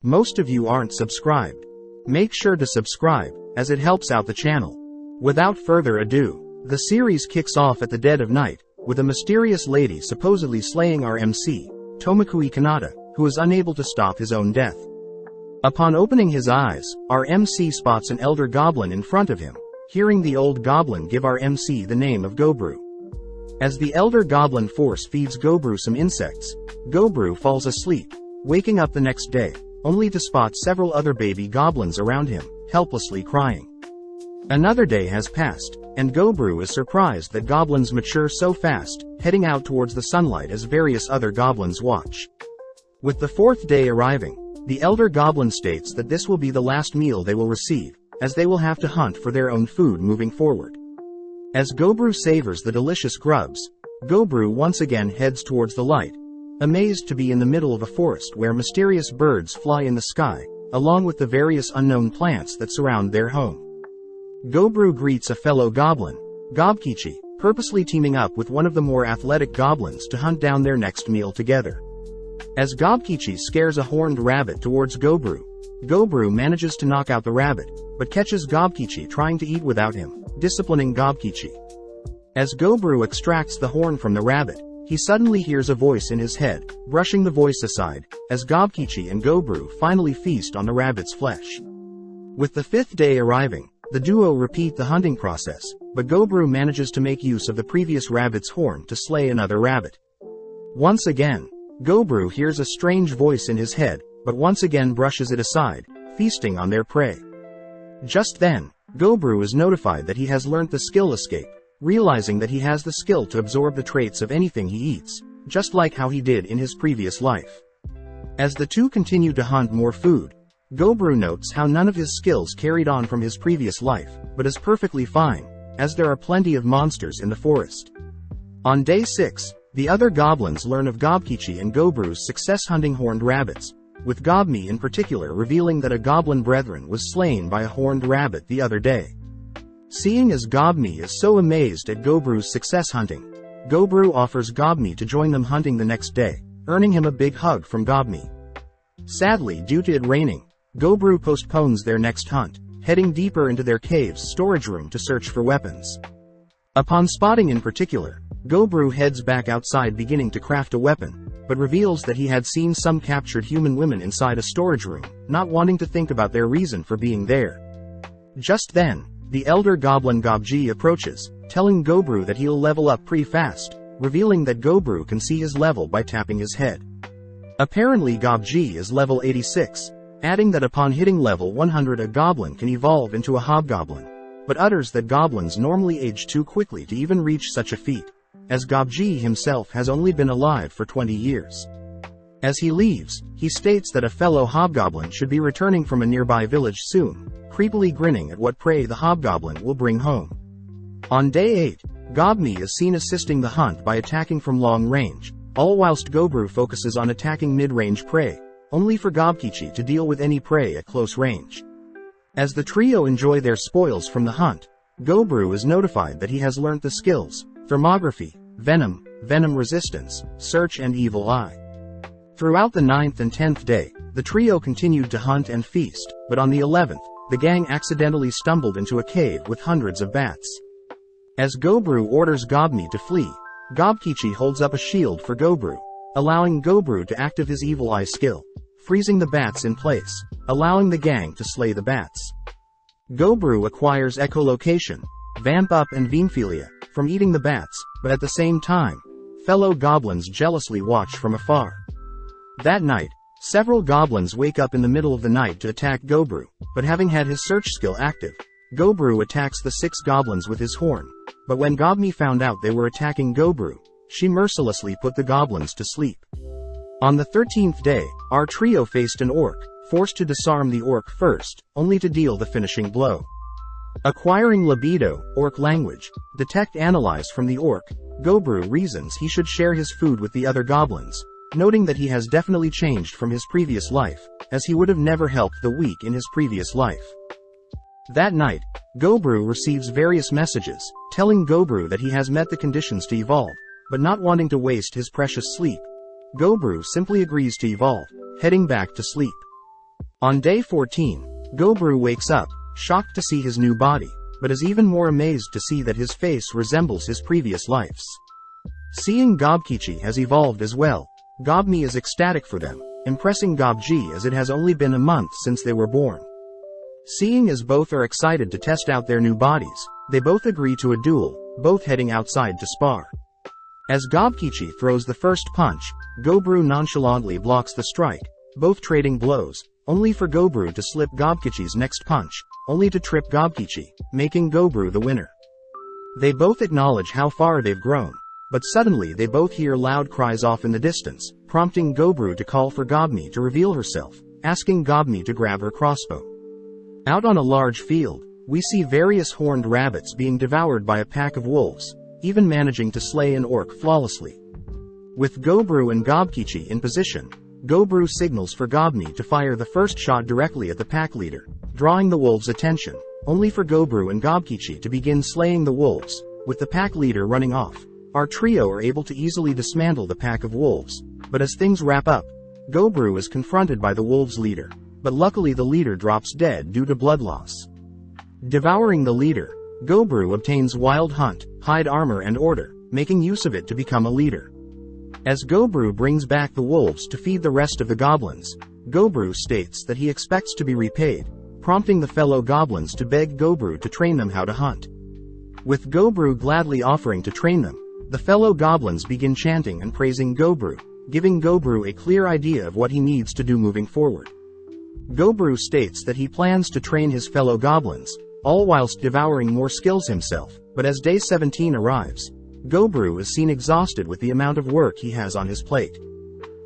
Most of you aren't subscribed. Make sure to subscribe, as it helps out the channel. Without further ado, the series kicks off at the dead of night, with a mysterious lady supposedly slaying our MC, Tomokui Kanata, who is unable to stop his own death. Upon opening his eyes, our MC spots an elder goblin in front of him, hearing the old goblin give our MC the name of Gobru. As the elder goblin force feeds Gobru some insects, Gobru falls asleep, waking up the next day, only to spot several other baby goblins around him, helplessly crying. Another day has passed, and Gobru is surprised that goblins mature so fast, heading out towards the sunlight as various other goblins watch. With the fourth day arriving, the elder goblin states that this will be the last meal they will receive, as they will have to hunt for their own food moving forward. As Gobru savors the delicious grubs, Gobru once again heads towards the light, amazed to be in the middle of a forest where mysterious birds fly in the sky, along with the various unknown plants that surround their home. Gobru greets a fellow goblin, Gobkichi, purposely teaming up with one of the more athletic goblins to hunt down their next meal together. As Gobkichi scares a horned rabbit towards Gobru, Gobru manages to knock out the rabbit, but catches Gobkichi trying to eat without him, disciplining Gobkichi. As Gobru extracts the horn from the rabbit, he suddenly hears a voice in his head, brushing the voice aside, as Gobkichi and Gobru finally feast on the rabbit's flesh. With the fifth day arriving, the duo repeat the hunting process, but Gobru manages to make use of the previous rabbit's horn to slay another rabbit. Once again, Gobru hears a strange voice in his head, but once again brushes it aside, feasting on their prey. Just then, Gobru is notified that he has learnt the skill escape, realizing that he has the skill to absorb the traits of anything he eats, just like how he did in his previous life. As the two continue to hunt more food, Gobru notes how none of his skills carried on from his previous life, but is perfectly fine, as there are plenty of monsters in the forest. On day 6, the other goblins learn of Gobkichi and Gobru's success hunting horned rabbits, with Gobmi in particular revealing that a goblin brethren was slain by a horned rabbit the other day. Seeing as Gobmi is so amazed at Gobru's success hunting, Gobru offers Gobmi to join them hunting the next day, earning him a big hug from Gobmi. Sadly, due to it raining, Gobru postpones their next hunt, heading deeper into their cave's storage room to search for weapons. Upon spotting in particular, Gobru heads back outside beginning to craft a weapon, but reveals that he had seen some captured human women inside a storage room, not wanting to think about their reason for being there. Just then, the elder goblin Gobji approaches, telling Gobru that he'll level up pretty fast, revealing that Gobru can see his level by tapping his head. Apparently Gobji is level 86, adding that upon hitting level 100 a goblin can evolve into a hobgoblin, but utters that goblins normally age too quickly to even reach such a feat, as Gobji himself has only been alive for 20 years. As he leaves, he states that a fellow hobgoblin should be returning from a nearby village soon, creepily grinning at what prey the hobgoblin will bring home. On day 8, Gobmi is seen assisting the hunt by attacking from long range, all whilst Gobru focuses on attacking mid-range prey, only for Gobkichi to deal with any prey at close range. As the trio enjoy their spoils from the hunt, Gobru is notified that he has learnt the skills, Thermography, Venom, Venom Resistance, Search and Evil Eye. Throughout the 9th and 10th day, the trio continued to hunt and feast, but on the 11th, the gang accidentally stumbled into a cave with hundreds of bats. As Gobru orders Gobmi to flee, Gobkichi holds up a shield for Gobru, allowing Gobru to activate his Evil Eye skill, freezing the bats in place, allowing the gang to slay the bats. Gobru acquires Echolocation, Vamp Up and Venephilia, from eating the bats, but at the same time, fellow goblins jealously watch from afar. That night, several goblins wake up in the middle of the night to attack Gobru, but having had his search skill active, Gobru attacks the 6 goblins with his horn, but when Gobmi found out they were attacking Gobru, she mercilessly put the goblins to sleep. On the 13th day, our trio faced an orc, forced to disarm the orc first, only to deal the finishing blow. Acquiring Libido, Orc Language, Detect Analyze from the orc, Gobru reasons he should share his food with the other goblins, noting that he has definitely changed from his previous life, as he would have never helped the weak in his previous life. That night, Gobru receives various messages, telling Gobru that he has met the conditions to evolve, but not wanting to waste his precious sleep. Gobru simply agrees to evolve, heading back to sleep. On day 14, Gobru wakes up, shocked to see his new body, but is even more amazed to see that his face resembles his previous life's. Seeing Gobkichi has evolved as well, Gobni is ecstatic for them, impressing Gobji as it has only been a month since they were born. Seeing as both are excited to test out their new bodies, they both agree to a duel, both heading outside to spar. As Gobkichi throws the first punch, Gobru nonchalantly blocks the strike, both trading blows, only for Gobru to slip Gobkichi's next punch, only to trip Gobkichi, making Gobru the winner. They both acknowledge how far they've grown, but suddenly they both hear loud cries off in the distance, prompting Gobru to call for Gobni to reveal herself, asking Gobni to grab her crossbow. Out on a large field, we see various horned rabbits being devoured by a pack of wolves, even managing to slay an orc flawlessly. With Gobru and Gobkichi in position, Gobru signals for Gobni to fire the first shot directly at the pack leader, drawing the wolves' attention, only for Gobru and Gobkichi to begin slaying the wolves, with the pack leader running off. Our trio are able to easily dismantle the pack of wolves, but as things wrap up, Gobru is confronted by the wolves' leader, but luckily the leader drops dead due to blood loss. Devouring the leader, Gobru obtains Wild Hunt, Hide Armor and Order, making use of it to become a leader. As Gobru brings back the wolves to feed the rest of the goblins, Gobru states that he expects to be repaid, prompting the fellow goblins to beg Gobru to train them how to hunt. With Gobru gladly offering to train them, the fellow goblins begin chanting and praising Gobru, giving Gobru a clear idea of what he needs to do moving forward. Gobru states that he plans to train his fellow goblins, all whilst devouring more skills himself, but as day 17 arrives, Gobru is seen exhausted with the amount of work he has on his plate.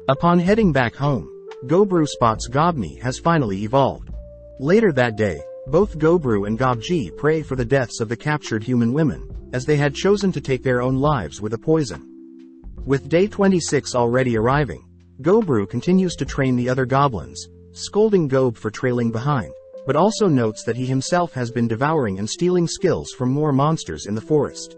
Upon heading back home, Gobru spots Gobni has finally evolved. Later that day, both Gobru and Gobji pray for the deaths of the captured human women, as they had chosen to take their own lives with a poison. With day 26 already arriving, Gobru continues to train the other goblins, scolding Gob for trailing behind, but also notes that he himself has been devouring and stealing skills from more monsters in the forest.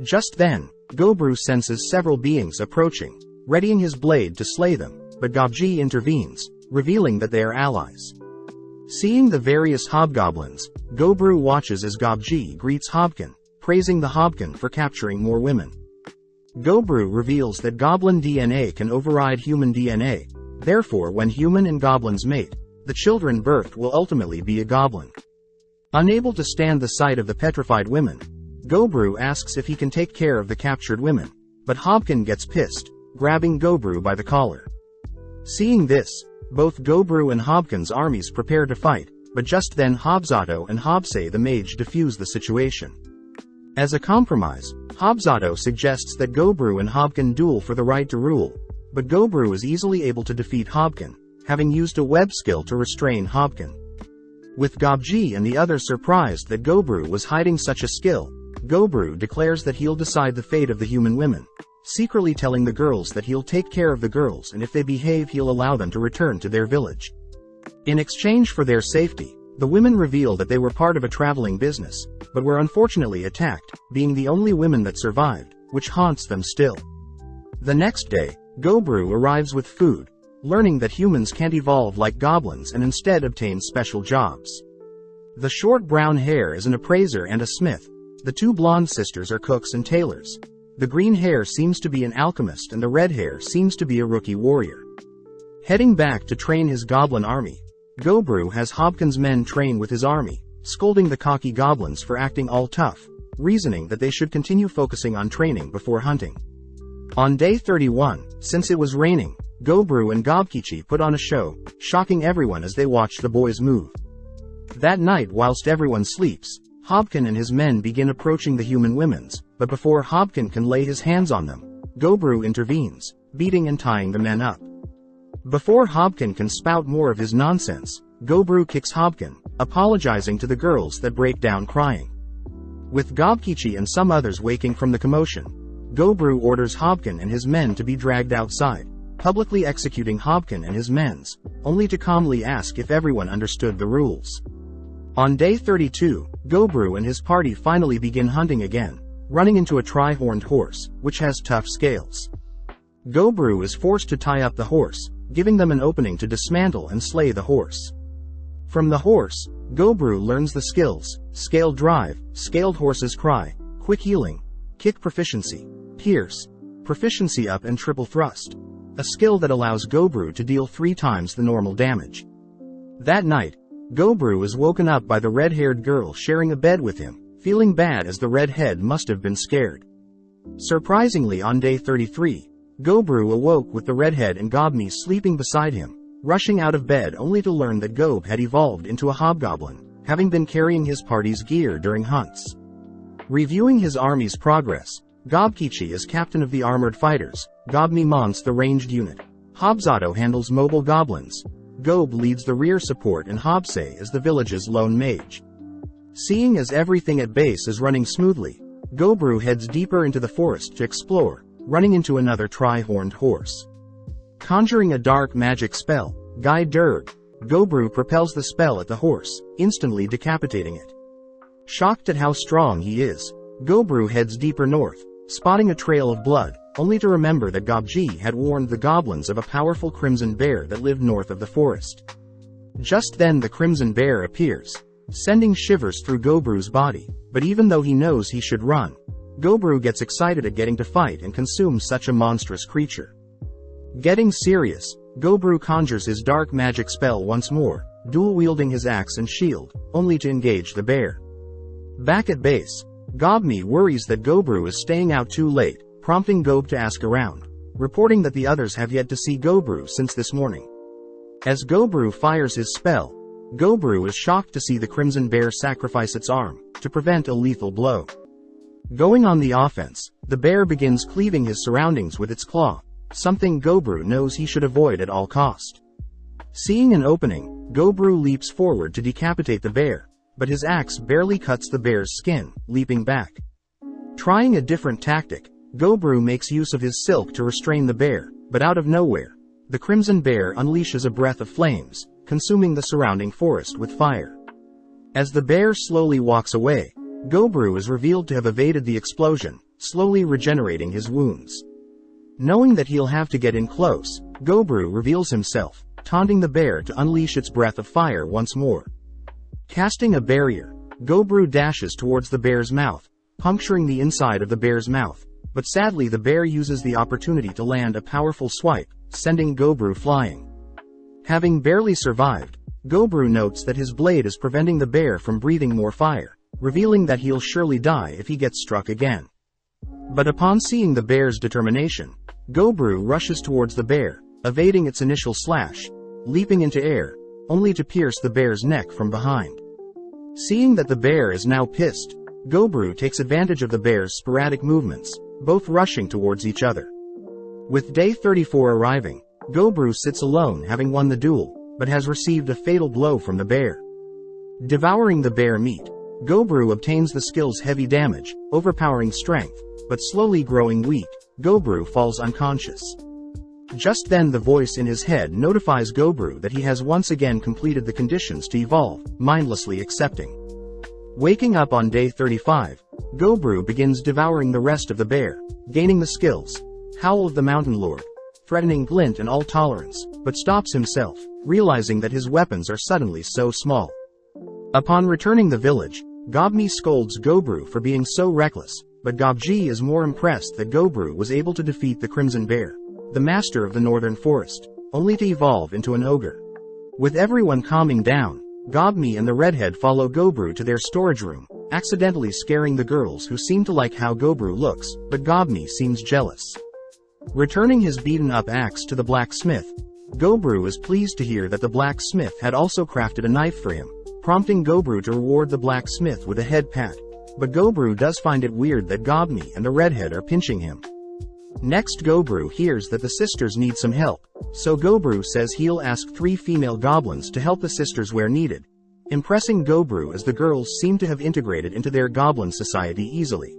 Just then, Gobru senses several beings approaching, readying his blade to slay them, but Gobji intervenes, revealing that they are allies. Seeing the various hobgoblins, Gobru watches as Gobji greets Hobkin, praising the Hobkin for capturing more women. Gobru reveals that goblin DNA can override human DNA, therefore when human and goblins mate, the children birthed will ultimately be a goblin. Unable to stand the sight of the petrified women, Gobru asks if he can take care of the captured women, but Hobkin gets pissed, grabbing Gobru by the collar. Seeing this, both Gobru and Hobkin's armies prepare to fight, but just then Hobzato and Hobsay the mage defuse the situation. As a compromise, Hobzato suggests that Gobru and Hobkin duel for the right to rule, but Gobru is easily able to defeat Hobkin, having used a web skill to restrain Hobkin. With Gobji and the others surprised that Gobru was hiding such a skill, Gobru declares that he'll decide the fate of the human women, secretly telling the girls that he'll take care of the girls and if they behave he'll allow them to return to their village. In exchange for their safety, the women reveal that they were part of a traveling business, but were unfortunately attacked, being the only women that survived, which haunts them still. The next day, Gobru arrives with food, learning that humans can't evolve like goblins and instead obtain special jobs. The short brown hair is an appraiser and a smith. The two blonde sisters are cooks and tailors. The green hair seems to be an alchemist and the red hair seems to be a rookie warrior. Heading back to train his goblin army, Gobru has Hobkin's men train with his army, scolding the cocky goblins for acting all tough, reasoning that they should continue focusing on training before hunting. On day 31, since it was raining, Gobru and Gobkichi put on a show, shocking everyone as they watched the boys move. That night whilst everyone sleeps, Hobkin and his men begin approaching the human women's, but before Hobkin can lay his hands on them, Gobru intervenes, beating and tying the men up. Before Hobkin can spout more of his nonsense, Gobru kicks Hobkin, apologizing to the girls that break down crying. With Gobkichi and some others waking from the commotion, Gobru orders Hobkin and his men to be dragged outside, publicly executing Hobkin and his men's, only to calmly ask if everyone understood the rules. On day 32, Gobru and his party finally begin hunting again, running into a tri-horned horse, which has tough scales. Gobru is forced to tie up the horse, giving them an opening to dismantle and slay the horse. From the horse, Gobru learns the skills: Scaled Drive, Scaled Horse's Cry, Quick Healing, Kick Proficiency, Pierce, Proficiency Up and Triple Thrust, a skill that allows Gobru to deal 3 times the normal damage. That night, Gobru is woken up by the red-haired girl sharing a bed with him, feeling bad as the redhead must have been scared. Surprisingly, on day 33, Gobru awoke with the redhead and Gobni sleeping beside him, rushing out of bed only to learn that Gob had evolved into a hobgoblin, having been carrying his party's gear during hunts. Reviewing his army's progress, Gobkichi is captain of the armored fighters, Gobni Mons the ranged unit, Hobzato handles mobile goblins, Gob leads the rear support and Hobse is the village's lone mage. Seeing as everything at base is running smoothly, Gobru heads deeper into the forest to explore, running into another tri-horned horse. Conjuring a dark magic spell, Gai Durg, Gobru propels the spell at the horse, instantly decapitating it. Shocked at how strong he is, Gobru heads deeper north, spotting a trail of blood, only to remember that Gobji had warned the goblins of a powerful crimson bear that lived north of the forest. Just then the crimson bear appears, sending shivers through Gobru's body, but even though he knows he should run, Gobru gets excited at getting to fight and consume such a monstrous creature. Getting serious, Gobru conjures his dark magic spell once more, dual-wielding his axe and shield, only to engage the bear. Back at base, Gobni worries that Gobru is staying out too late, prompting Gob to ask around, reporting that the others have yet to see Gobru since this morning. As Gobru fires his spell, Gobru is shocked to see the crimson bear sacrifice its arm, to prevent a lethal blow. Going on the offense, the bear begins cleaving his surroundings with its claw, something Gobru knows he should avoid at all cost. Seeing an opening, Gobru leaps forward to decapitate the bear, but his axe barely cuts the bear's skin, leaping back. Trying a different tactic, Gobru makes use of his silk to restrain the bear, but out of nowhere, the crimson bear unleashes a breath of flames, consuming the surrounding forest with fire. As the bear slowly walks away, Gobru is revealed to have evaded the explosion, slowly regenerating his wounds. Knowing that he'll have to get in close, Gobru reveals himself, taunting the bear to unleash its breath of fire once more. Casting a barrier, Gobru dashes towards the bear's mouth, puncturing the inside of the bear's mouth, but sadly the bear uses the opportunity to land a powerful swipe, sending Gobru flying. Having barely survived, Gobru notes that his blade is preventing the bear from breathing more fire, revealing that he'll surely die if he gets struck again. But upon seeing the bear's determination, Gobru rushes towards the bear, evading its initial slash, leaping into air, only to pierce the bear's neck from behind. Seeing that the bear is now pissed, Gobru takes advantage of the bear's sporadic movements, both rushing towards each other. With day 34 arriving, Gobru sits alone having won the duel, but has received a fatal blow from the bear. Devouring the bear meat, Gobru obtains the skill's heavy damage, overpowering strength, but slowly growing weak, Gobru falls unconscious. Just then the voice in his head notifies Gobru that he has once again completed the conditions to evolve, mindlessly accepting. Waking up on day 35, Gobru begins devouring the rest of the bear, gaining the skills: Howl of the Mountain Lord, threatening Glint and All Tolerance, but stops himself, realizing that his weapons are suddenly so small. Upon returning the village, Gobni scolds Gobru for being so reckless, but Gobji is more impressed that Gobru was able to defeat the Crimson Bear, the master of the northern forest, only to evolve into an ogre. With everyone calming down, Gobni and the redhead follow Gobru to their storage room, accidentally scaring the girls who seem to like how Gobru looks, but Gobni seems jealous. Returning his beaten-up axe to the blacksmith, Gobru is pleased to hear that the blacksmith had also crafted a knife for him, prompting Gobru to reward the blacksmith with a head pat, but Gobru does find it weird that Gobni and the redhead are pinching him. Next, Gobru hears that the sisters need some help, so Gobru says he'll ask 3 female goblins to help the sisters where needed, impressing Gobru as the girls seem to have integrated into their goblin society easily.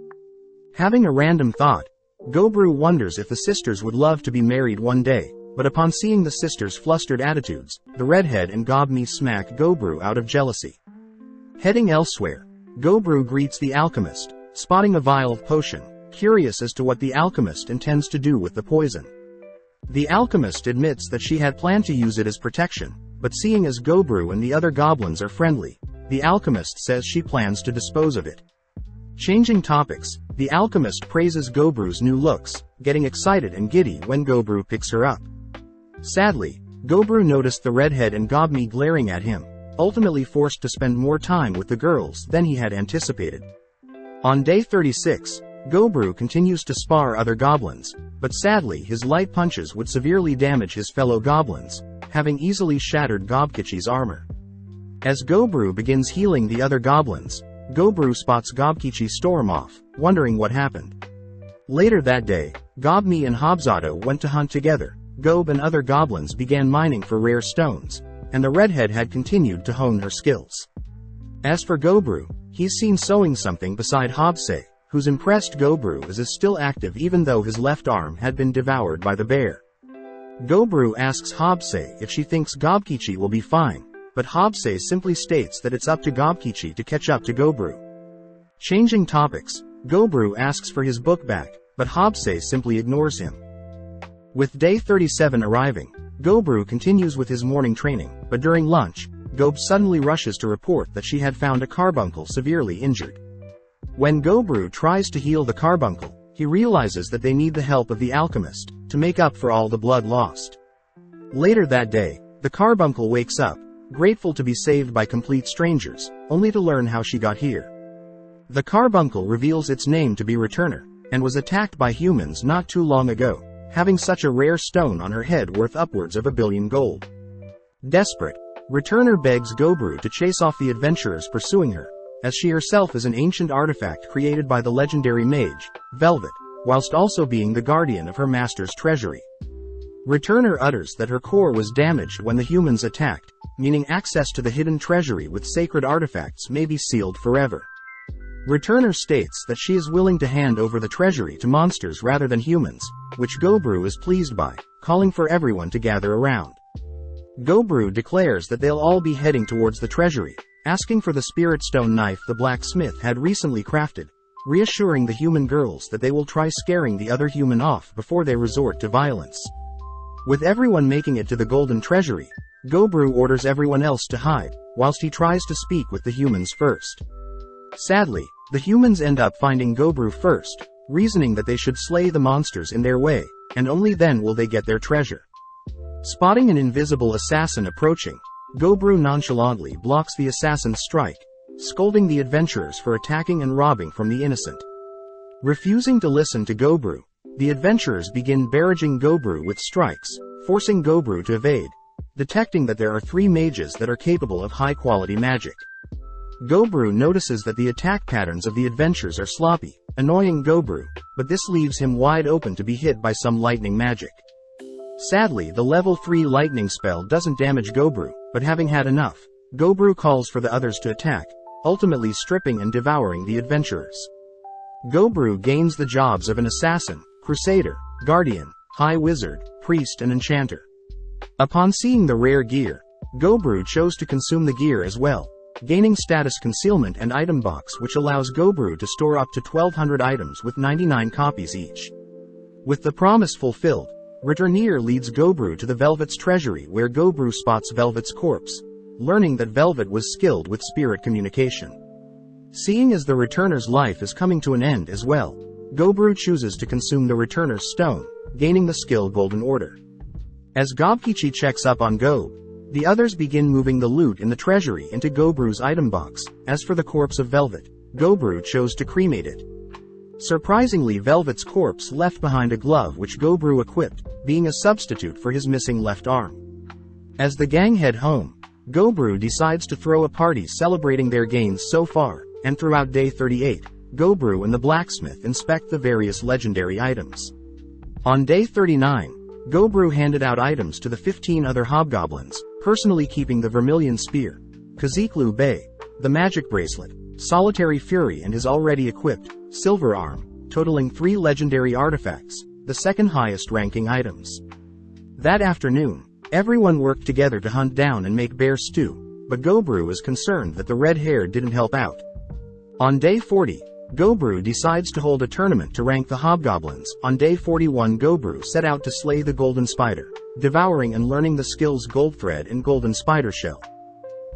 Having a random thought, Gobru wonders if the sisters would love to be married one day, but upon seeing the sisters' flustered attitudes, the redhead and Gobni smack Gobru out of jealousy. Heading elsewhere, Gobru greets the alchemist, spotting a vial of potion, curious as to what the alchemist intends to do with the poison. The alchemist admits that she had planned to use it as protection, but seeing as Gobru and the other goblins are friendly, the alchemist says she plans to dispose of it. Changing topics, the alchemist praises Gobru's new looks, getting excited and giddy when Gobru picks her up. Sadly, Gobru noticed the redhead and Gobni glaring at him, ultimately forced to spend more time with the girls than he had anticipated. On day 36, Gobru continues to spar other goblins, but sadly his light punches would severely damage his fellow goblins, having easily shattered Gobkichi's armor. As Gobru begins healing the other goblins, Gobru spots Gobkichi storm off, wondering what happened. Later that day, Gobni and Hobzato went to hunt together. Gob and other goblins began mining for rare stones, and the redhead had continued to hone her skills. As for Gobru, he's seen sewing something beside Hobse, who's impressed Gobru as is still active even though his left arm had been devoured by the bear. Gobru asks Hobse if she thinks Gobkichi will be fine, but Hobse simply states that it's up to Gobkichi to catch up to Gobru. Changing topics, Gobru asks for his book back, but Hobse simply ignores him. With day 37 arriving, Gobru continues with his morning training, but during lunch, Gob suddenly rushes to report that she had found a carbuncle severely injured. When Gobru tries to heal the carbuncle, he realizes that they need the help of the alchemist to make up for all the blood lost. Later that day, the carbuncle wakes up, grateful to be saved by complete strangers, only to learn how she got here. The carbuncle reveals its name to be Returner, and was attacked by humans not too long ago, having such a rare stone on her head worth upwards of 1 billion gold. Desperate, Returner begs Gobru to chase off the adventurers pursuing her, as she herself is an ancient artifact created by the legendary mage, Velvet, whilst also being the guardian of her master's treasury. Returner utters that her core was damaged when the humans attacked, meaning access to the hidden treasury with sacred artifacts may be sealed forever. Returner states that she is willing to hand over the treasury to monsters rather than humans, which Gobru is pleased by, calling for everyone to gather around. Gobru declares that they'll all be heading towards the treasury, asking for the spirit stone knife the blacksmith had recently crafted, reassuring the human girls that they will try scaring the other human off before they resort to violence. With everyone making it to the golden treasury, Gobru orders everyone else to hide, whilst he tries to speak with the humans first. Sadly, the humans end up finding Gobru first, reasoning that they should slay the monsters in their way, and only then will they get their treasure. Spotting an invisible assassin approaching, Gobru nonchalantly blocks the assassin's strike, scolding the adventurers for attacking and robbing from the innocent. Refusing to listen to Gobru, the adventurers begin barraging Gobru with strikes, forcing Gobru to evade, detecting that there are 3 mages that are capable of high-quality magic. Gobru notices that the attack patterns of the adventurers are sloppy, annoying Gobru, but this leaves him wide open to be hit by some lightning magic. Sadly, the level 3 lightning spell doesn't damage Gobru, but having had enough, Gobru calls for the others to attack, ultimately stripping and devouring the adventurers. Gobru gains the jobs of an assassin, crusader, guardian, high wizard, priest and enchanter. Upon seeing the rare gear, Gobru chose to consume the gear as well, gaining status concealment and item box, which allows Gobru to store up to 1200 items with 99 copies each. With the promise fulfilled, Returner leads Gobru to the Velvet's treasury where Gobru spots Velvet's corpse, learning that Velvet was skilled with spirit communication. Seeing as the Returner's life is coming to an end as well, Gobru chooses to consume the Returner's stone, gaining the skill Golden Order. As Gobkichi checks up on Gob, the others begin moving the loot in the treasury into Gobru's item box. As for the corpse of Velvet, Gobru chose to cremate it. Surprisingly, Velvet's corpse left behind a glove which Gobru equipped, being a substitute for his missing left arm. As the gang head home, Gobru decides to throw a party celebrating their gains so far, and throughout day 38, Gobru and the blacksmith inspect the various legendary items. On day 39, Gobru handed out items to the 15 other hobgoblins, personally keeping the Vermilion Spear, Kaziklu Bay, the Magic Bracelet, Solitary Fury and his already equipped, Silver Arm, totaling 3 legendary artifacts, the second highest ranking items. That afternoon, everyone worked together to hunt down and make bear stew, but Gobru is concerned that the red hair didn't help out. On day 40, Gobru decides to hold a tournament to rank the hobgoblins. On day 41, Gobru set out to slay the golden spider, devouring and learning the skills goldthread and golden spider shell.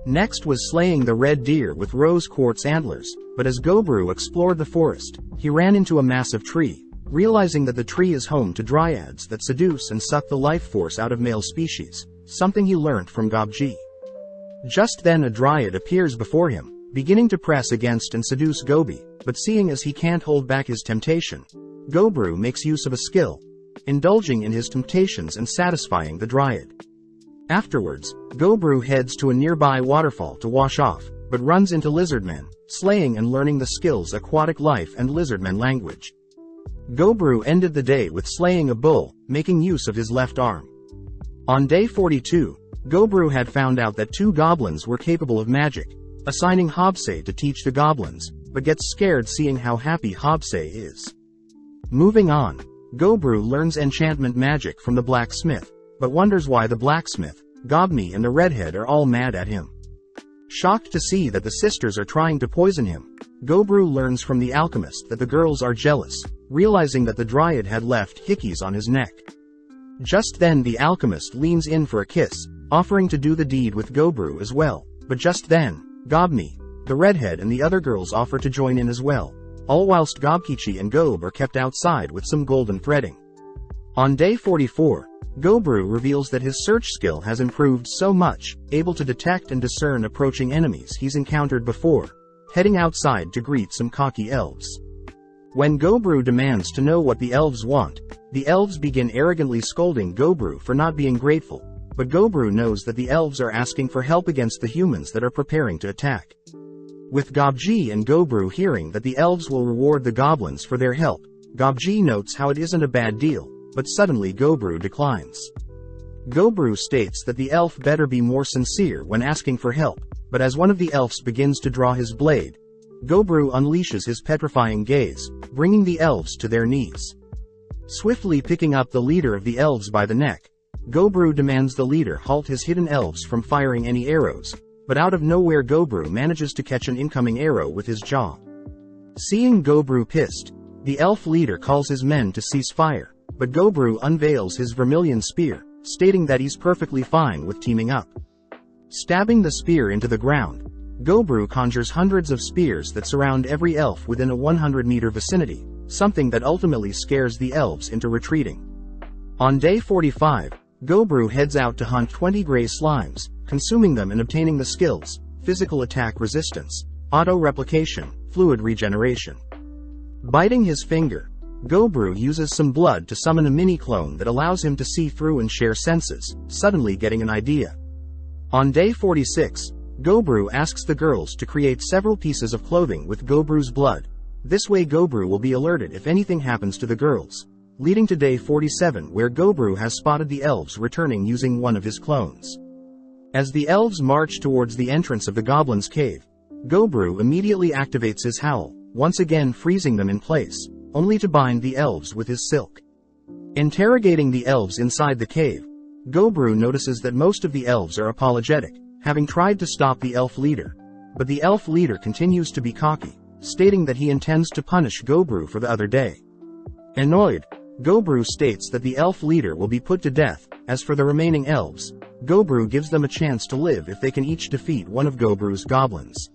Next was slaying the red deer with rose quartz antlers, but as Gobru explored the forest, he ran into a massive tree, realizing that the tree is home to dryads that seduce and suck the life force out of male species, something he learnt from Gobji. Just then a dryad appears before him, beginning to press against and seduce Gobi, but seeing as he can't hold back his temptation, Gobru makes use of a skill, indulging in his temptations and satisfying the dryad. Afterwards, Gobru heads to a nearby waterfall to wash off, but runs into lizardmen, slaying and learning the skills aquatic life and lizardmen language. Gobru ended the day with slaying a bull, making use of his left arm. On day 42, Gobru had found out that 2 goblins were capable of magic, assigning Hobsei to teach the goblins, but gets scared seeing how happy Hobsei is. Moving on, Gobru learns enchantment magic from the blacksmith, but wonders why the blacksmith, Gobni and the redhead are all mad at him. Shocked to see that the sisters are trying to poison him, Gobru learns from the alchemist that the girls are jealous, realizing that the dryad had left hickeys on his neck. Just then the alchemist leans in for a kiss, offering to do the deed with Gobru as well, but just then, Gobni, the redhead and the other girls offer to join in as well, all whilst Gobkichi and Gob are kept outside with some golden threading. On day 44, Gobru reveals that his search skill has improved so much, able to detect and discern approaching enemies he's encountered before, heading outside to greet some cocky elves. When Gobru demands to know what the elves want, the elves begin arrogantly scolding Gobru for not being grateful, but Gobru knows that the elves are asking for help against the humans that are preparing to attack. With Gobji and Gobru hearing that the elves will reward the goblins for their help, Gobji notes how it isn't a bad deal, but suddenly Gobru declines. Gobru states that the elf better be more sincere when asking for help, but as one of the elves begins to draw his blade, Gobru unleashes his petrifying gaze, bringing the elves to their knees. Swiftly picking up the leader of the elves by the neck, Gobru demands the leader halt his hidden elves from firing any arrows, but out of nowhere Gobru manages to catch an incoming arrow with his jaw. Seeing Gobru pissed, the elf leader calls his men to cease fire, but Gobru unveils his vermilion spear, stating that he's perfectly fine with teaming up. Stabbing the spear into the ground, Gobru conjures hundreds of spears that surround every elf within a 100-meter vicinity, something that ultimately scares the elves into retreating. On day 45, Gobru heads out to hunt 20 gray slimes, consuming them and obtaining the skills, physical attack resistance, auto-replication, fluid regeneration. Biting his finger, Gobru uses some blood to summon a mini-clone that allows him to see through and share senses, suddenly getting an idea. On day 46, Gobru asks the girls to create several pieces of clothing with Gobru's blood. This way Gobru will be alerted if anything happens to the girls, leading to day 47 where Gobru has spotted the elves returning using one of his clones. As the elves march towards the entrance of the goblins' cave, Gobru immediately activates his howl, once again freezing them in place, only to bind the elves with his silk. Interrogating the elves inside the cave, Gobru notices that most of the elves are apologetic, having tried to stop the elf leader, but the elf leader continues to be cocky, stating that he intends to punish Gobru for the other day. Annoyed, Gobru states that the elf leader will be put to death. As for the remaining elves, Gobru gives them a chance to live if they can each defeat one of Gobru's goblins.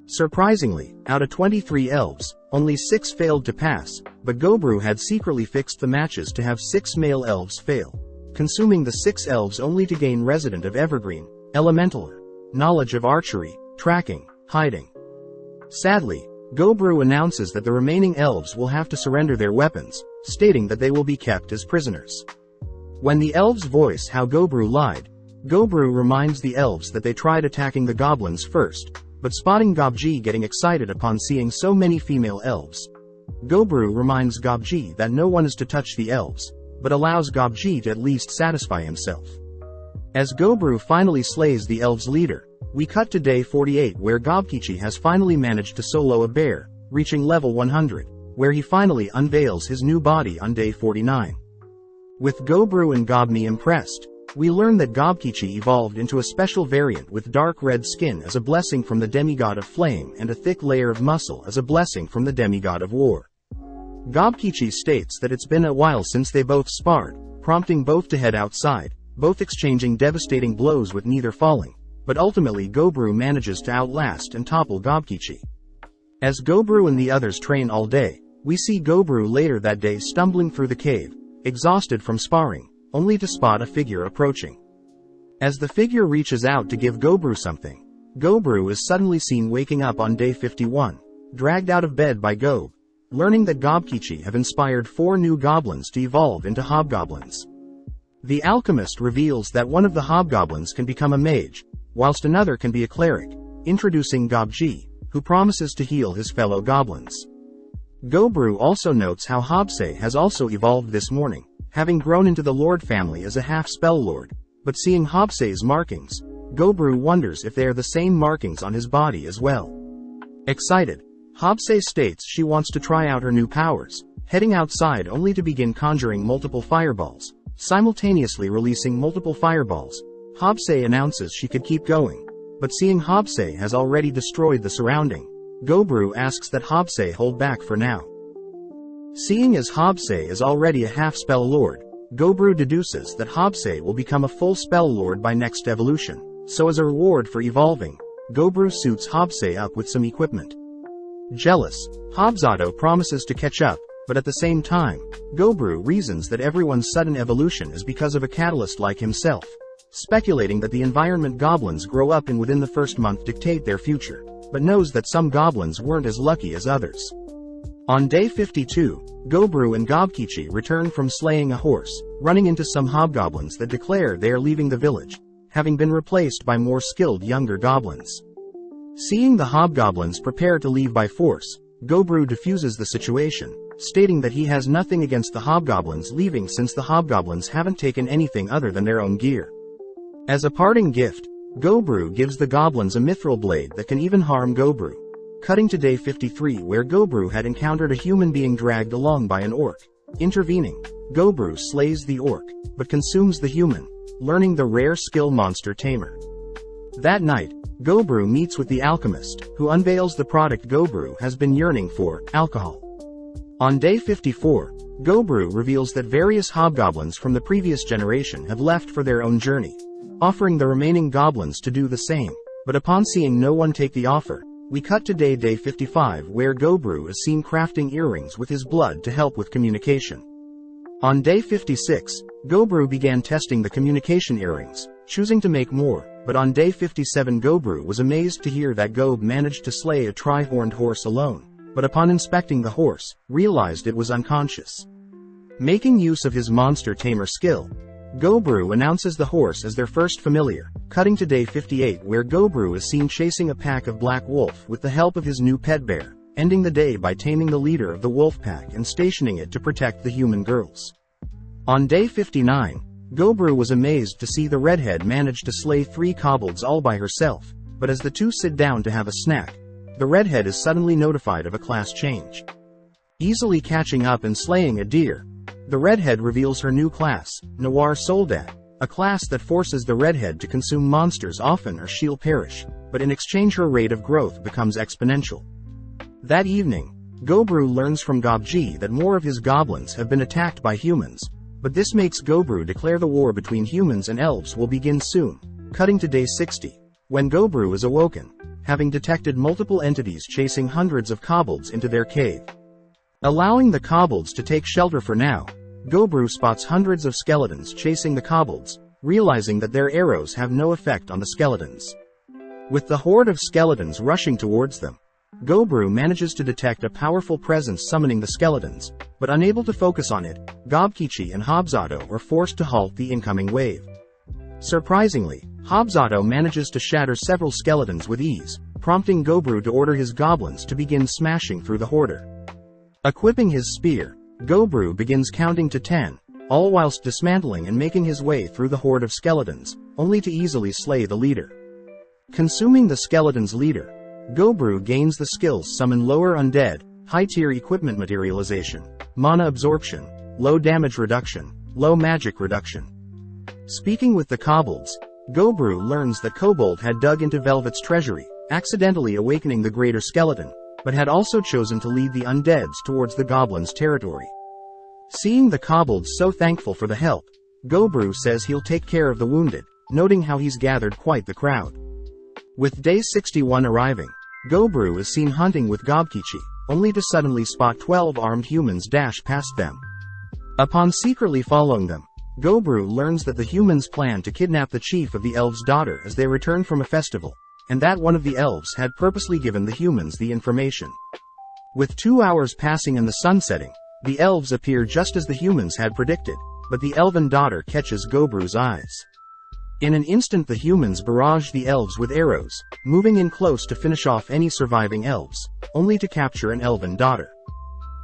Surprisingly, out of 23 elves, only 6 failed to pass, but Gobru had secretly fixed the matches to have 6 male elves fail, consuming the 6 elves only to gain Resident of Evergreen, Elementaler, knowledge of archery, tracking, hiding. Sadly, Gobru announces that the remaining elves will have to surrender their weapons, stating that they will be kept as prisoners. When the elves voice how Gobru lied, Gobru reminds the elves that they tried attacking the goblins first, but spotting Gobji getting excited upon seeing so many female elves. Gobru reminds Gobji that no one is to touch the elves, but allows Gobji to at least satisfy himself. As Gobru finally slays the elves' leader, we cut to day 48 where Gobkichi has finally managed to solo a bear, reaching level 100, where he finally unveils his new body on day 49. With Gobru and Gobni impressed, we learn that Gobkichi evolved into a special variant with dark red skin as a blessing from the demigod of flame and a thick layer of muscle as a blessing from the demigod of war. Gobkichi states that it's been a while since they both sparred, prompting both to head outside, both exchanging devastating blows with neither falling, but ultimately Gobru manages to outlast and topple Gobkichi. As Gobru and the others train all day, we see Gobru later that day stumbling through the cave, exhausted from sparring, only to spot a figure approaching. As the figure reaches out to give Gobru something, Gobru is suddenly seen waking up on day 51, dragged out of bed by Gob, learning that Gobkichi have inspired 4 new goblins to evolve into hobgoblins. The alchemist reveals that one of the hobgoblins can become a mage, whilst another can be a cleric, introducing Gobji, who promises to heal his fellow goblins. Gobru also notes how Hobse has also evolved this morning, having grown into the Lord family as a half-spell lord, but seeing Hobse's markings, Gobru wonders if they are the same markings on his body as well. Excited, Hobse states she wants to try out her new powers, heading outside only to begin conjuring multiple fireballs, simultaneously releasing multiple fireballs. Hobse announces she could keep going, but seeing Hobse has already destroyed the surrounding, Gobru asks that Hobse hold back for now. Seeing as Hobse is already a half-spell lord, Gobru deduces that Hobse will become a full spell lord by next evolution, so as a reward for evolving, Gobru suits Hobse up with some equipment. Jealous, Hobzato promises to catch up, but at the same time, Gobru reasons that everyone's sudden evolution is because of a catalyst like himself, speculating that the environment goblins grow up in within the first month dictate their future, but knows that some goblins weren't as lucky as others. On day 52, Gobru and Gobkichi return from slaying a horse, running into some hobgoblins that declare they are leaving the village, having been replaced by more skilled younger goblins. Seeing the hobgoblins prepare to leave by force, Gobru diffuses the situation, stating that he has nothing against the hobgoblins leaving since the hobgoblins haven't taken anything other than their own gear. As a parting gift, Gobru gives the goblins a mithril blade that can even harm Gobru. Cutting to day 53 where Gobru had encountered a human being dragged along by an orc. Intervening, Gobru slays the orc, but consumes the human, learning the rare skill Monster Tamer. That night, Gobru meets with the alchemist, who unveils the product Gobru has been yearning for, alcohol. On day 54, Gobru reveals that various hobgoblins from the previous generation have left for their own journey, offering the remaining goblins to do the same, but upon seeing no one take the offer, we cut to day 55 where Gobru is seen crafting earrings with his blood to help with communication. On day 56, Gobru began testing the communication earrings, choosing to make more, but on day 57 Gobru was amazed to hear that Gob managed to slay a tri-horned horse alone, but upon inspecting the horse, realized it was unconscious. Making use of his Monster Tamer skill, Gobru announces the horse as their first familiar, cutting to day 58 where Gobru is seen chasing a pack of black wolf with the help of his new pet bear, ending the day by taming the leader of the wolf pack and stationing it to protect the human girls. On day 59, Gobru was amazed to see the redhead manage to slay 3 kobolds all by herself, but as the two sit down to have a snack, the redhead is suddenly notified of a class change. Easily catching up and slaying a deer, the redhead reveals her new class, Noir Soldat, a class that forces the redhead to consume monsters often or she'll perish, but in exchange her rate of growth becomes exponential. That evening, Gobru learns from Gobji that more of his goblins have been attacked by humans, but this makes Gobru declare the war between humans and elves will begin soon, cutting to day 60, when Gobru is awoken, having detected multiple entities chasing hundreds of kobolds into their cave. Allowing the kobolds to take shelter for now, Gobru spots hundreds of skeletons chasing the kobolds, realizing that their arrows have no effect on the skeletons. With the horde of skeletons rushing towards them, Gobru manages to detect a powerful presence summoning the skeletons, but unable to focus on it, Gobkichi and Hobzato are forced to halt the incoming wave. Surprisingly, Hobzato manages to shatter several skeletons with ease, prompting Gobru to order his goblins to begin smashing through the hoarder. Equipping his spear, Gobru begins counting to 10, all whilst dismantling and making his way through the horde of skeletons, only to easily slay the leader. Consuming the skeleton's leader, Gobru gains the skills Summon Lower Undead, High-Tier Equipment Materialization, Mana Absorption, Low Damage Reduction, Low Magic Reduction. Speaking with the kobolds, Gobru learns that Kobold had dug into Velvet's treasury, accidentally awakening the greater skeleton, but had also chosen to lead the undeads towards the goblins' territory. Seeing the kobolds so thankful for the help, Gobru says he'll take care of the wounded, noting how he's gathered quite the crowd. With day 61 arriving, Gobru is seen hunting with Gobkichi, only to suddenly spot 12 armed humans dash past them. Upon secretly following them, Gobru learns that the humans plan to kidnap the chief of the elves' daughter as they return from a festival, and that one of the elves had purposely given the humans the information. With 2 hours passing and the sun setting, the elves appear just as the humans had predicted, but the elven daughter catches Gobru's eyes. In an instant the humans barrage the elves with arrows, moving in close to finish off any surviving elves, only to capture an elven daughter.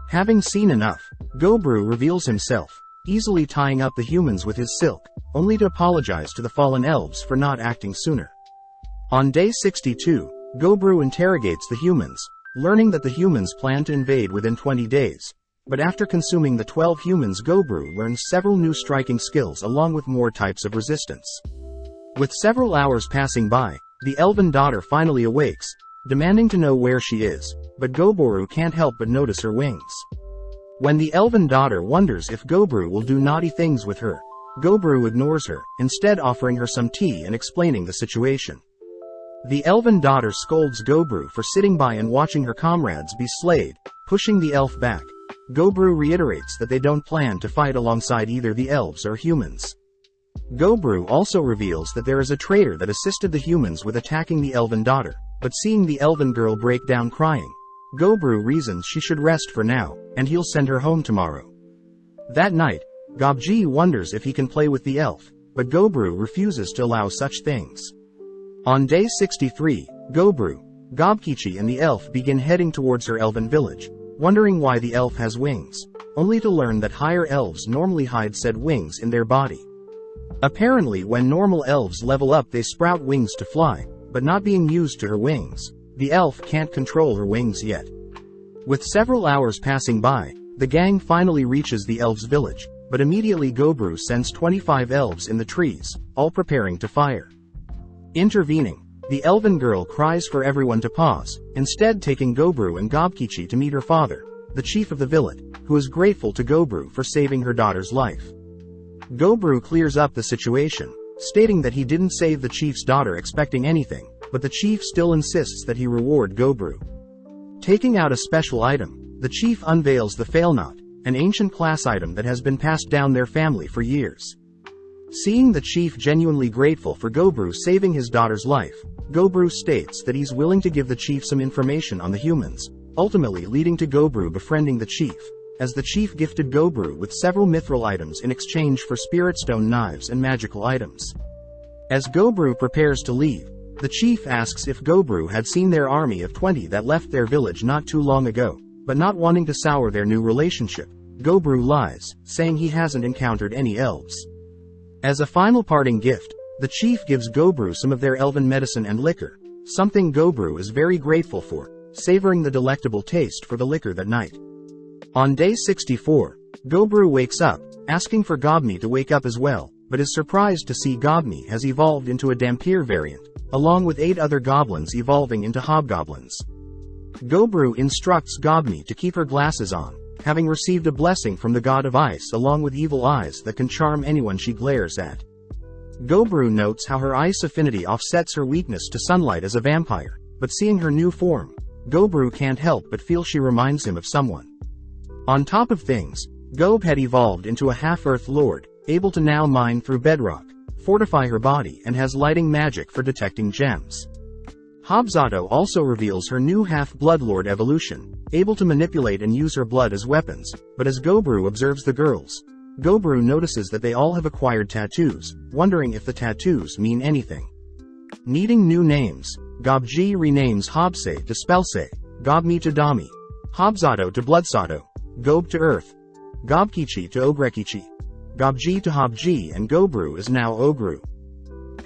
Having seen enough, Gobru reveals himself, easily tying up the humans with his silk, only to apologize to the fallen elves for not acting sooner. On day 62, Gobru interrogates the humans, learning that the humans plan to invade within 20 days. But after consuming the 12 humans, Gobru learns several new striking skills along with more types of resistance. With several hours passing by, the elven daughter finally awakes, demanding to know where she is, but Gobru can't help but notice her wings. When the elven daughter wonders if Gobru will do naughty things with her, Gobru ignores her, instead offering her some tea and explaining the situation. The elven daughter scolds Gobru for sitting by and watching her comrades be slayed, pushing the elf back. Gobru reiterates that they don't plan to fight alongside either the elves or humans. Gobru also reveals that there is a traitor that assisted the humans with attacking the elven daughter, but seeing the elven girl break down crying, Gobru reasons she should rest for now, and he'll send her home tomorrow. That night, Gobji wonders if he can play with the elf, but Gobru refuses to allow such things. On day 63, Gobru, Gobkichi and the elf begin heading towards her elven village, wondering why the elf has wings, only to learn that higher elves normally hide said wings in their body. Apparently when normal elves level up they sprout wings to fly, but not being used to her wings, the elf can't control her wings yet. With several hours passing by, the gang finally reaches the elves' village, but immediately Gobru sends 25 elves in the trees, all preparing to fire. Intervening, the elven girl cries for everyone to pause, instead taking Gobru and Gobkichi to meet her father, the chief of the village, who is grateful to Gobru for saving her daughter's life. Gobru clears up the situation, stating that he didn't save the chief's daughter expecting anything, but the chief still insists that he reward Gobru. Taking out a special item, the chief unveils the Failknot, an ancient class item that has been passed down their family for years. Seeing the chief genuinely grateful for Gobru saving his daughter's life, Gobru states that he's willing to give the chief some information on the humans, ultimately leading to Gobru befriending the chief, as the chief gifted Gobru with several mithril items in exchange for spirit stone knives and magical items. As Gobru prepares to leave, the chief asks if Gobru had seen their army of 20 that left their village not too long ago, but not wanting to sour their new relationship, Gobru lies, saying he hasn't encountered any elves. As a final parting gift, the chief gives Gobru some of their elven medicine and liquor, something Gobru is very grateful for, savoring the delectable taste for the liquor that night. On day 64, Gobru wakes up, asking for Gobni to wake up as well, but is surprised to see Gobni has evolved into a Dhampir variant, along with 8 other goblins evolving into hobgoblins. Gobru instructs Gobni to keep her glasses on, having received a blessing from the god of ice along with evil eyes that can charm anyone she glares at. Gobru notes how her ice affinity offsets her weakness to sunlight as a vampire, but seeing her new form, Gobru can't help but feel she reminds him of someone. On top of things, Gob had evolved into a half-earth lord, able to now mine through bedrock, fortify her body and has lighting magic for detecting gems. Hobzato also reveals her new half-blood lord evolution, able to manipulate and use her blood as weapons, but as Gobru observes the girls, Gobru notices that they all have acquired tattoos, wondering if the tattoos mean anything. Needing new names, Gobji renames Hobse to Spelse, Gobmi to Dami, Hobzato to Bloodsato, Gob to Earth, Gobkichi to Ogrekichi, Gobji to Hobji, and Gobru is now Ogru.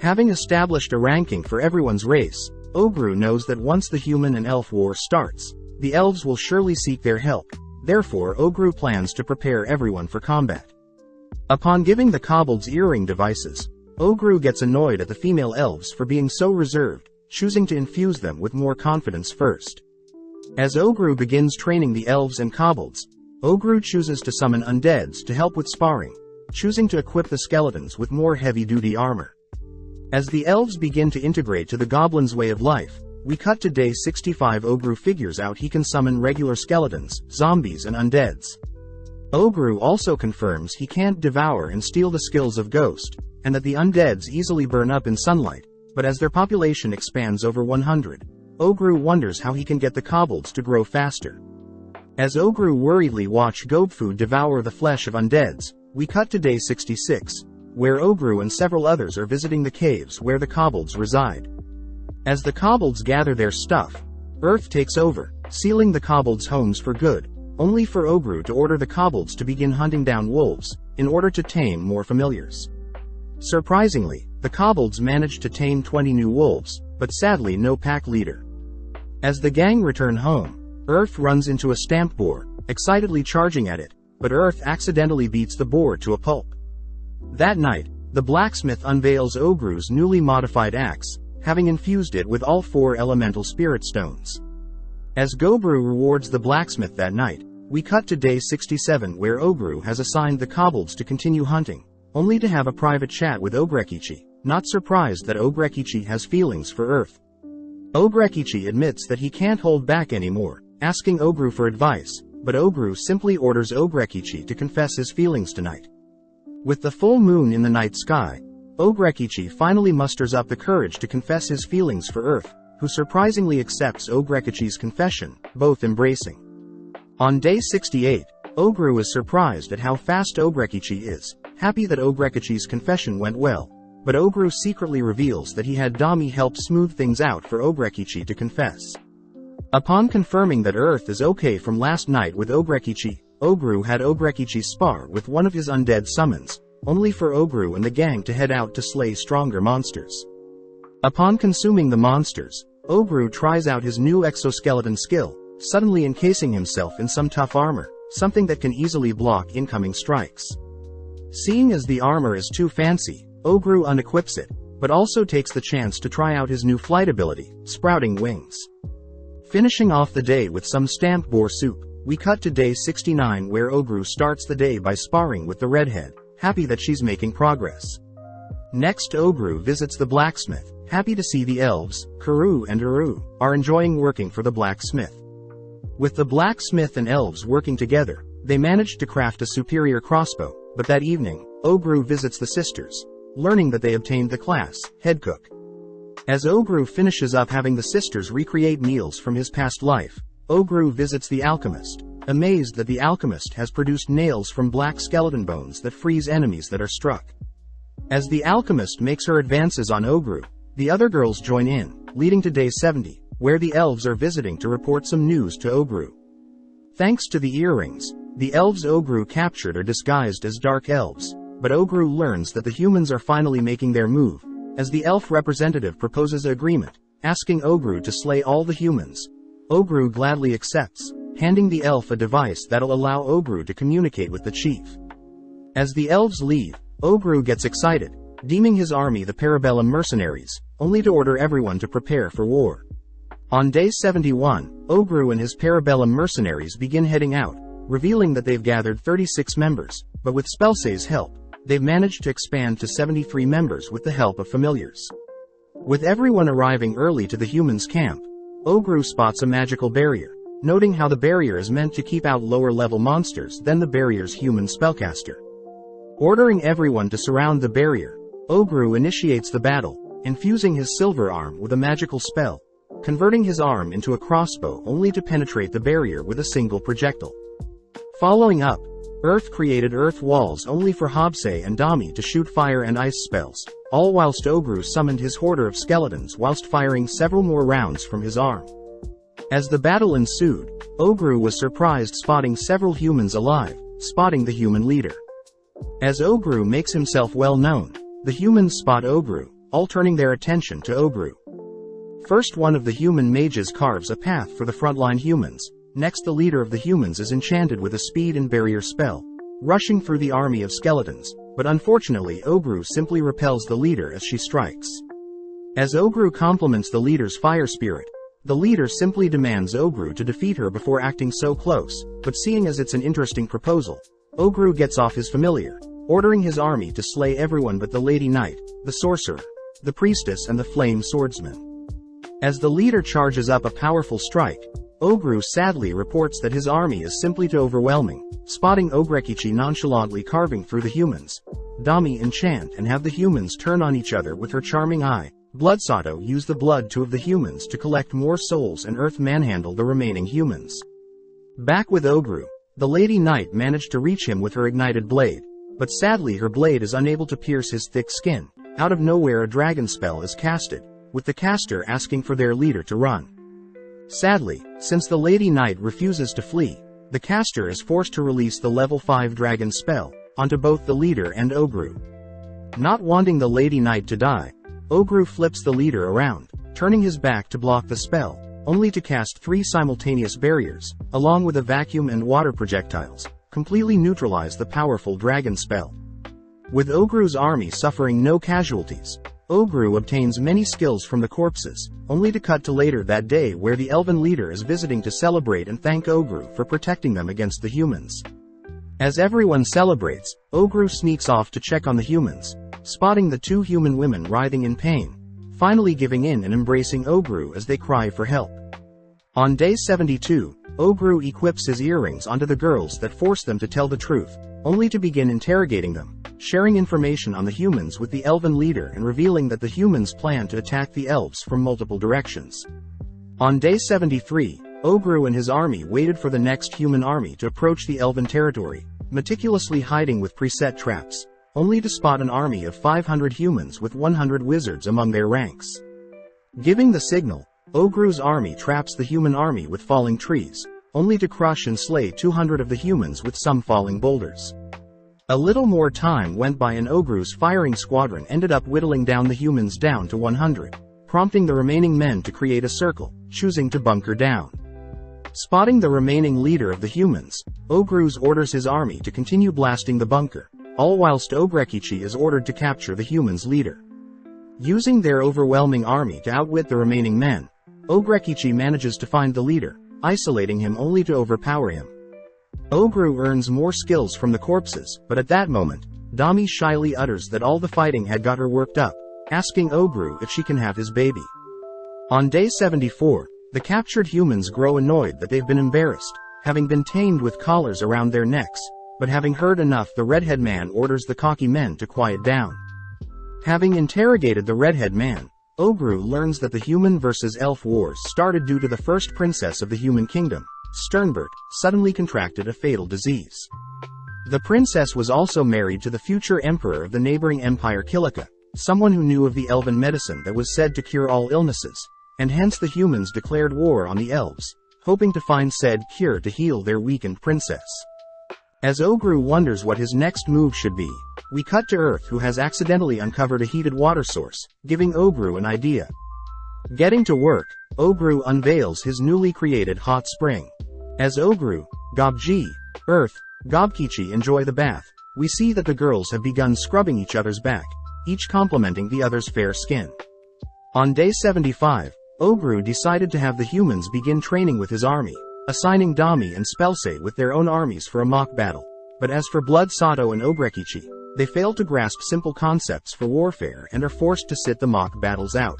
Having established a ranking for everyone's race, Ogru knows that once the human and elf war starts, the elves will surely seek their help, therefore Ogru plans to prepare everyone for combat. Upon giving the kobolds earring devices, Ogru gets annoyed at the female elves for being so reserved, choosing to infuse them with more confidence first. As Ogru begins training the elves and kobolds, Ogru chooses to summon undeads to help with sparring, choosing to equip the skeletons with more heavy-duty armor. As the elves begin to integrate to the goblins' way of life, we cut to day 65. Ogru figures out he can summon regular skeletons, zombies and undeads. Ogru also confirms he can't devour and steal the skills of Ghost, and that the undeads easily burn up in sunlight, but as their population expands over 100, Ogru wonders how he can get the kobolds to grow faster. As Ogru worriedly watch Gobfu devour the flesh of undeads, we cut to day 66, where Ogru and several others are visiting the caves where the kobolds reside. As the kobolds gather their stuff, Earth takes over, sealing the kobolds' homes for good, only for Ogru to order the kobolds to begin hunting down wolves, in order to tame more familiars. Surprisingly, the kobolds manage to tame 20 new wolves, but sadly no pack leader. As the gang return home, Earth runs into a stamp boar, excitedly charging at it, but Earth accidentally beats the boar to a pulp. That night, the blacksmith unveils Ogru's newly modified axe, having infused it with all 4 elemental spirit stones. As Gobru rewards the blacksmith that night, we cut to day 67 where Ogru has assigned the kobolds to continue hunting, only to have a private chat with Ogrekichi, not surprised that Ogrekichi has feelings for Earth. Ogrekichi admits that he can't hold back anymore, asking Ogru for advice, but Ogru simply orders Ogrekichi to confess his feelings tonight. With the full moon in the night sky, Ogrekichi finally musters up the courage to confess his feelings for Earth, who surprisingly accepts Ogrekichi's confession, both embracing. On day 68, Ogru is surprised at how fast Ogrekichi is, happy that Ogrekichi's confession went well, but Ogru secretly reveals that he had Dami help smooth things out for Ogrekichi to confess. Upon confirming that Earth is okay from last night with Ogrekichi, Ogru had Ogrekichi spar with one of his undead summons, only for Ogru and the gang to head out to slay stronger monsters. Upon consuming the monsters, Ogru tries out his new exoskeleton skill, suddenly encasing himself in some tough armor, something that can easily block incoming strikes. Seeing as the armor is too fancy, Ogru unequips it, but also takes the chance to try out his new flight ability, sprouting wings. Finishing off the day with some stamp boar soup, we cut to day 69 where Ogru starts the day by sparring with the redhead, happy that she's making progress. Next Ogru visits the blacksmith, happy to see the elves, Kuru and Uru, are enjoying working for the blacksmith. With the blacksmith and elves working together, they manage to craft a superior crossbow, but that evening, Ogru visits the sisters, learning that they obtained the class, head cook. As Ogru finishes up having the sisters recreate meals from his past life, Ogru visits the alchemist, amazed that the alchemist has produced nails from black skeleton bones that freeze enemies that are struck. As the alchemist makes her advances on Ogru, the other girls join in, leading to day 70, where the elves are visiting to report some news to Ogru. Thanks to the earrings, the elves Ogru captured are disguised as dark elves, but Ogru learns that the humans are finally making their move, as the elf representative proposes an agreement, asking Ogru to slay all the humans. Ogru gladly accepts, handing the elf a device that'll allow Ogru to communicate with the chief. As the elves leave, Ogru gets excited, deeming his army the Parabellum mercenaries, only to order everyone to prepare for war. On day 71, Ogru and his Parabellum mercenaries begin heading out, revealing that they've gathered 36 members, but with Spelsay's help, they've managed to expand to 73 members with the help of familiars. With everyone arriving early to the humans' camp, Ogru spots a magical barrier, noting how the barrier is meant to keep out lower-level monsters than the barrier's human spellcaster. Ordering everyone to surround the barrier, Ogru initiates the battle, infusing his silver arm with a magical spell, converting his arm into a crossbow only to penetrate the barrier with a single projectile. Following up, Earth created earth walls only for Hobsay and Dami to shoot fire and ice spells, all whilst Ogru summoned his hoarder of skeletons whilst firing several more rounds from his arm. As the battle ensued, Ogru was surprised spotting several humans alive, spotting the human leader. As Ogru makes himself well known, the humans spot Ogru, all turning their attention to Ogru. First, one of the human mages carves a path for the frontline humans. Next, the leader of the humans is enchanted with a speed and barrier spell, rushing through the army of skeletons, but unfortunately Ogru simply repels the leader as she strikes. As Ogru compliments the leader's fire spirit, the leader simply demands Ogru to defeat her before acting so close, but seeing as it's an interesting proposal, Ogru gets off his familiar, ordering his army to slay everyone but the Lady Knight, the sorcerer, the priestess and the flame swordsman. As the leader charges up a powerful strike, Ogru sadly reports that his army is simply too overwhelming, spotting Ogrekichi nonchalantly carving through the humans. Dami enchant and have the humans turn on each other with her charming eye. Bloodsato use the blood of the humans to collect more souls and Earth manhandle the remaining humans. Back with Ogru, the Lady Knight managed to reach him with her ignited blade, but sadly her blade is unable to pierce his thick skin. Out of nowhere a dragon spell is casted, with the caster asking for their leader to run. Sadly, since the Lady Knight refuses to flee, the caster is forced to release the level 5 dragon spell onto both the leader and Ogru. Not wanting the Lady Knight to die, Ogru flips the leader around, turning his back to block the spell, only to cast 3 simultaneous barriers, along with a vacuum and water projectiles, completely neutralize the powerful dragon spell. With Ogru's army suffering no casualties, Ogru obtains many skills from the corpses, only to cut to later that day where the elven leader is visiting to celebrate and thank Ogru for protecting them against the humans. As everyone celebrates, Ogru sneaks off to check on the humans, spotting the 2 human women writhing in pain, finally giving in and embracing Ogru as they cry for help. On day 72, Ogru equips his earrings onto the girls that force them to tell the truth, only to begin interrogating them, sharing information on the humans with the elven leader and revealing that the humans plan to attack the elves from multiple directions. On day 73, Ogru and his army waited for the next human army to approach the elven territory, meticulously hiding with preset traps, only to spot an army of 500 humans with 100 wizards among their ranks. Giving the signal, Ogru's army traps the human army with falling trees, only to crush and slay 200 of the humans with some falling boulders. A little more time went by and Ogru's firing squadron ended up whittling down the humans down to 100, prompting the remaining men to create a circle, choosing to bunker down. Spotting the remaining leader of the humans, Ogru orders his army to continue blasting the bunker, all whilst Ogrekichi is ordered to capture the humans' leader. Using their overwhelming army to outwit the remaining men, Ogrekichi manages to find the leader, isolating him only to overpower him. Ogru earns more skills from the corpses, but at that moment, Dami shyly utters that all the fighting had got her worked up, asking Ogru if she can have his baby. On day 74, the captured humans grow annoyed that they've been embarrassed, having been tamed with collars around their necks, but having heard enough the redhead man orders the cocky men to quiet down. Having interrogated the redhead man, Ogru learns that the human versus elf wars started due to the first princess of the human kingdom, Sternbert, suddenly contracted a fatal disease. The princess was also married to the future emperor of the neighboring empire Kilika, someone who knew of the elven medicine that was said to cure all illnesses, and hence the humans declared war on the elves, hoping to find said cure to heal their weakened princess. As Ogru wonders what his next move should be, we cut to Earth, who has accidentally uncovered a heated water source, giving Ogru an idea. Getting to work, Ogru unveils his newly created hot spring. As Ogru, Gobji, Earth, Gobkichi enjoy the bath, we see that the girls have begun scrubbing each other's back, each complimenting the other's fair skin. On day 75, Ogru decided to have the humans begin training with his army, assigning Dami and Spelse with their own armies for a mock battle. But as for Blood Sato and Ogrekichi, they fail to grasp simple concepts for warfare and are forced to sit the mock battles out.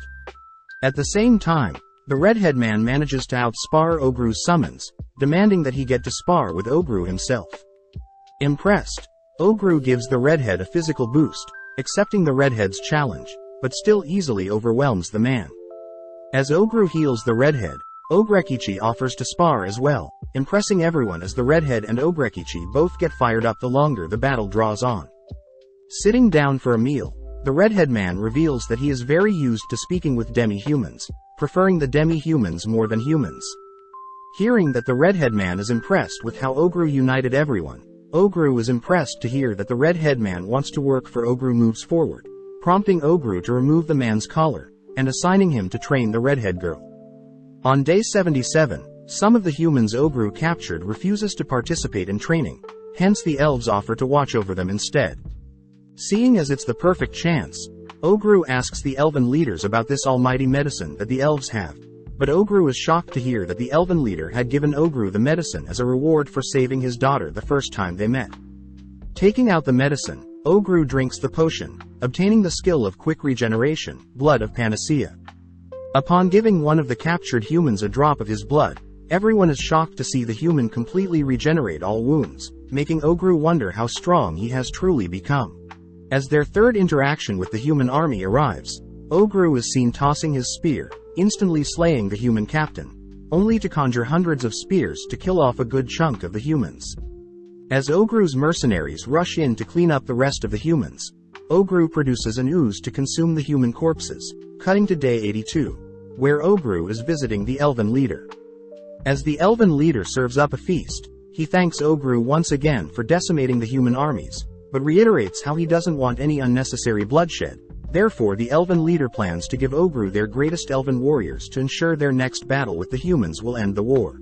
At the same time, the redhead man manages to outspar Ogru's summons, demanding that he get to spar with Ogru himself. Impressed, Ogru gives the redhead a physical boost, accepting the redhead's challenge, but still easily overwhelms the man. As Ogru heals the redhead, Ogrekichi offers to spar as well, impressing everyone as the redhead and Ogrekichi both get fired up the longer the battle draws on. Sitting down for a meal, the redhead man reveals that he is very used to speaking with demi-humans, preferring the demi-humans more than humans. Hearing that the redhead man is impressed with how Ogru united everyone, Ogru is impressed to hear that the redhead man wants to work for Ogru moves forward, prompting Ogru to remove the man's collar, and assigning him to train the redhead girl. On day 77, some of the humans Ogru captured refuses to participate in training, hence the elves offer to watch over them instead. Seeing as it's the perfect chance, Ogru asks the elven leaders about this almighty medicine that the elves have, but Ogru is shocked to hear that the elven leader had given Ogru the medicine as a reward for saving his daughter the first time they met. Taking out the medicine, Ogru drinks the potion, obtaining the skill of quick regeneration, blood of panacea. Upon giving one of the captured humans a drop of his blood, everyone is shocked to see the human completely regenerate all wounds, making Ogru wonder how strong he has truly become. As their third interaction with the human army arrives, Ogru is seen tossing his spear, instantly slaying the human captain, only to conjure hundreds of spears to kill off a good chunk of the humans. As Ogru's mercenaries rush in to clean up the rest of the humans, Ogru produces an ooze to consume the human corpses, cutting to day 82, where Ogru is visiting the elven leader. As the elven leader serves up a feast, he thanks Ogru once again for decimating the human armies, but reiterates how he doesn't want any unnecessary bloodshed. Therefore the elven leader plans to give Ogru their greatest elven warriors to ensure their next battle with the humans will end the war.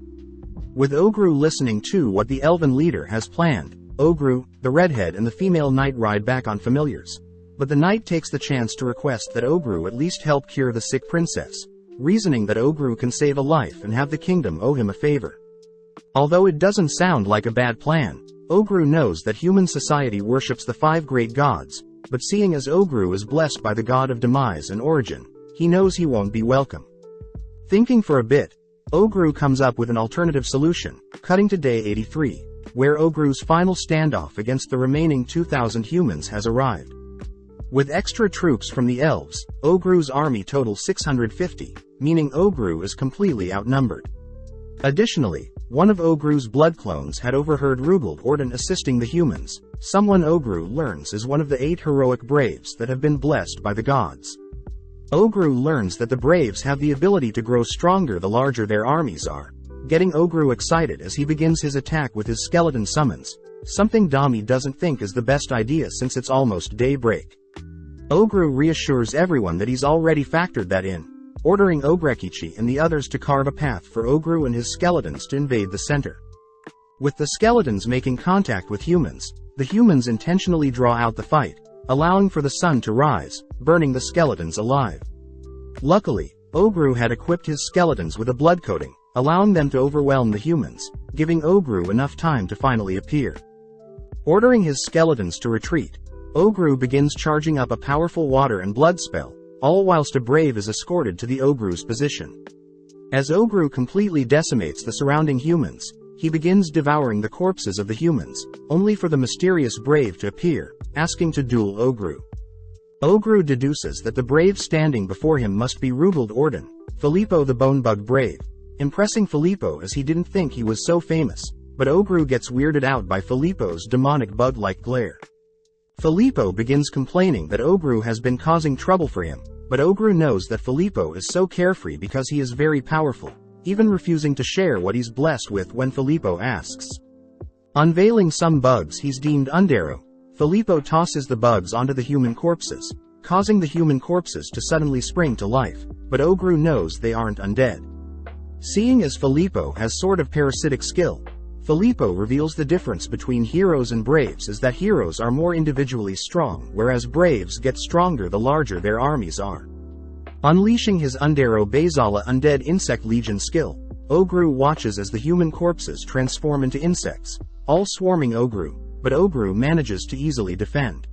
With Ogru listening to what the elven leader has planned, Ogru, the redhead and the female knight ride back on familiars. But the knight takes the chance to request that Ogru at least help cure the sick princess, reasoning that Ogru can save a life and have the kingdom owe him a favor. Although it doesn't sound like a bad plan, Ogru knows that human society worships the 5 great gods, but seeing as Ogru is blessed by the god of demise and origin, he knows he won't be welcome. Thinking for a bit, Ogru comes up with an alternative solution, cutting to day 83, where Ogru's final standoff against the remaining 2,000 humans has arrived. With extra troops from the elves, Ogru's army totals 650, meaning Ogru is completely outnumbered. Additionally, one of Ogru's blood clones had overheard Rugald Orden assisting the humans, someone Ogru learns is one of the 8 heroic braves that have been blessed by the gods. Ogru learns that the braves have the ability to grow stronger the larger their armies are, getting Ogru excited as he begins his attack with his skeleton summons, something Dami doesn't think is the best idea since it's almost daybreak. Ogru reassures everyone that he's already factored that in, ordering Ogrekichi and the others to carve a path for Ogru and his skeletons to invade the center. With the skeletons making contact with humans, the humans intentionally draw out the fight, allowing for the sun to rise, burning the skeletons alive. Luckily, Ogru had equipped his skeletons with a blood coating, allowing them to overwhelm the humans, giving Ogru enough time to finally appear. Ordering his skeletons to retreat, Ogru begins charging up a powerful water and blood spell, all whilst a brave is escorted to the Ogru's position. As Ogru completely decimates the surrounding humans, he begins devouring the corpses of the humans, only for the mysterious brave to appear, asking to duel Ogru. Ogru deduces that the brave standing before him must be Rugald Orden, Filippo the Bonebug Brave, impressing Filippo as he didn't think he was so famous, but Ogru gets weirded out by Filippo's demonic bug-like glare. Filippo begins complaining that Ogru has been causing trouble for him, but Ogru knows that Filippo is so carefree because he is very powerful, even refusing to share what he's blessed with when Filippo asks. Unveiling some bugs he's deemed Undero, Filippo tosses the bugs onto the human corpses, causing the human corpses to suddenly spring to life, but Ogru knows they aren't undead. Seeing as Filippo has sort of parasitic skill, Filippo reveals the difference between heroes and braves is that heroes are more individually strong whereas braves get stronger the larger their armies are. Unleashing his Undero Basala Undead Insect Legion skill, Ogru watches as the human corpses transform into insects, all swarming Ogru, but Ogru manages to easily defend.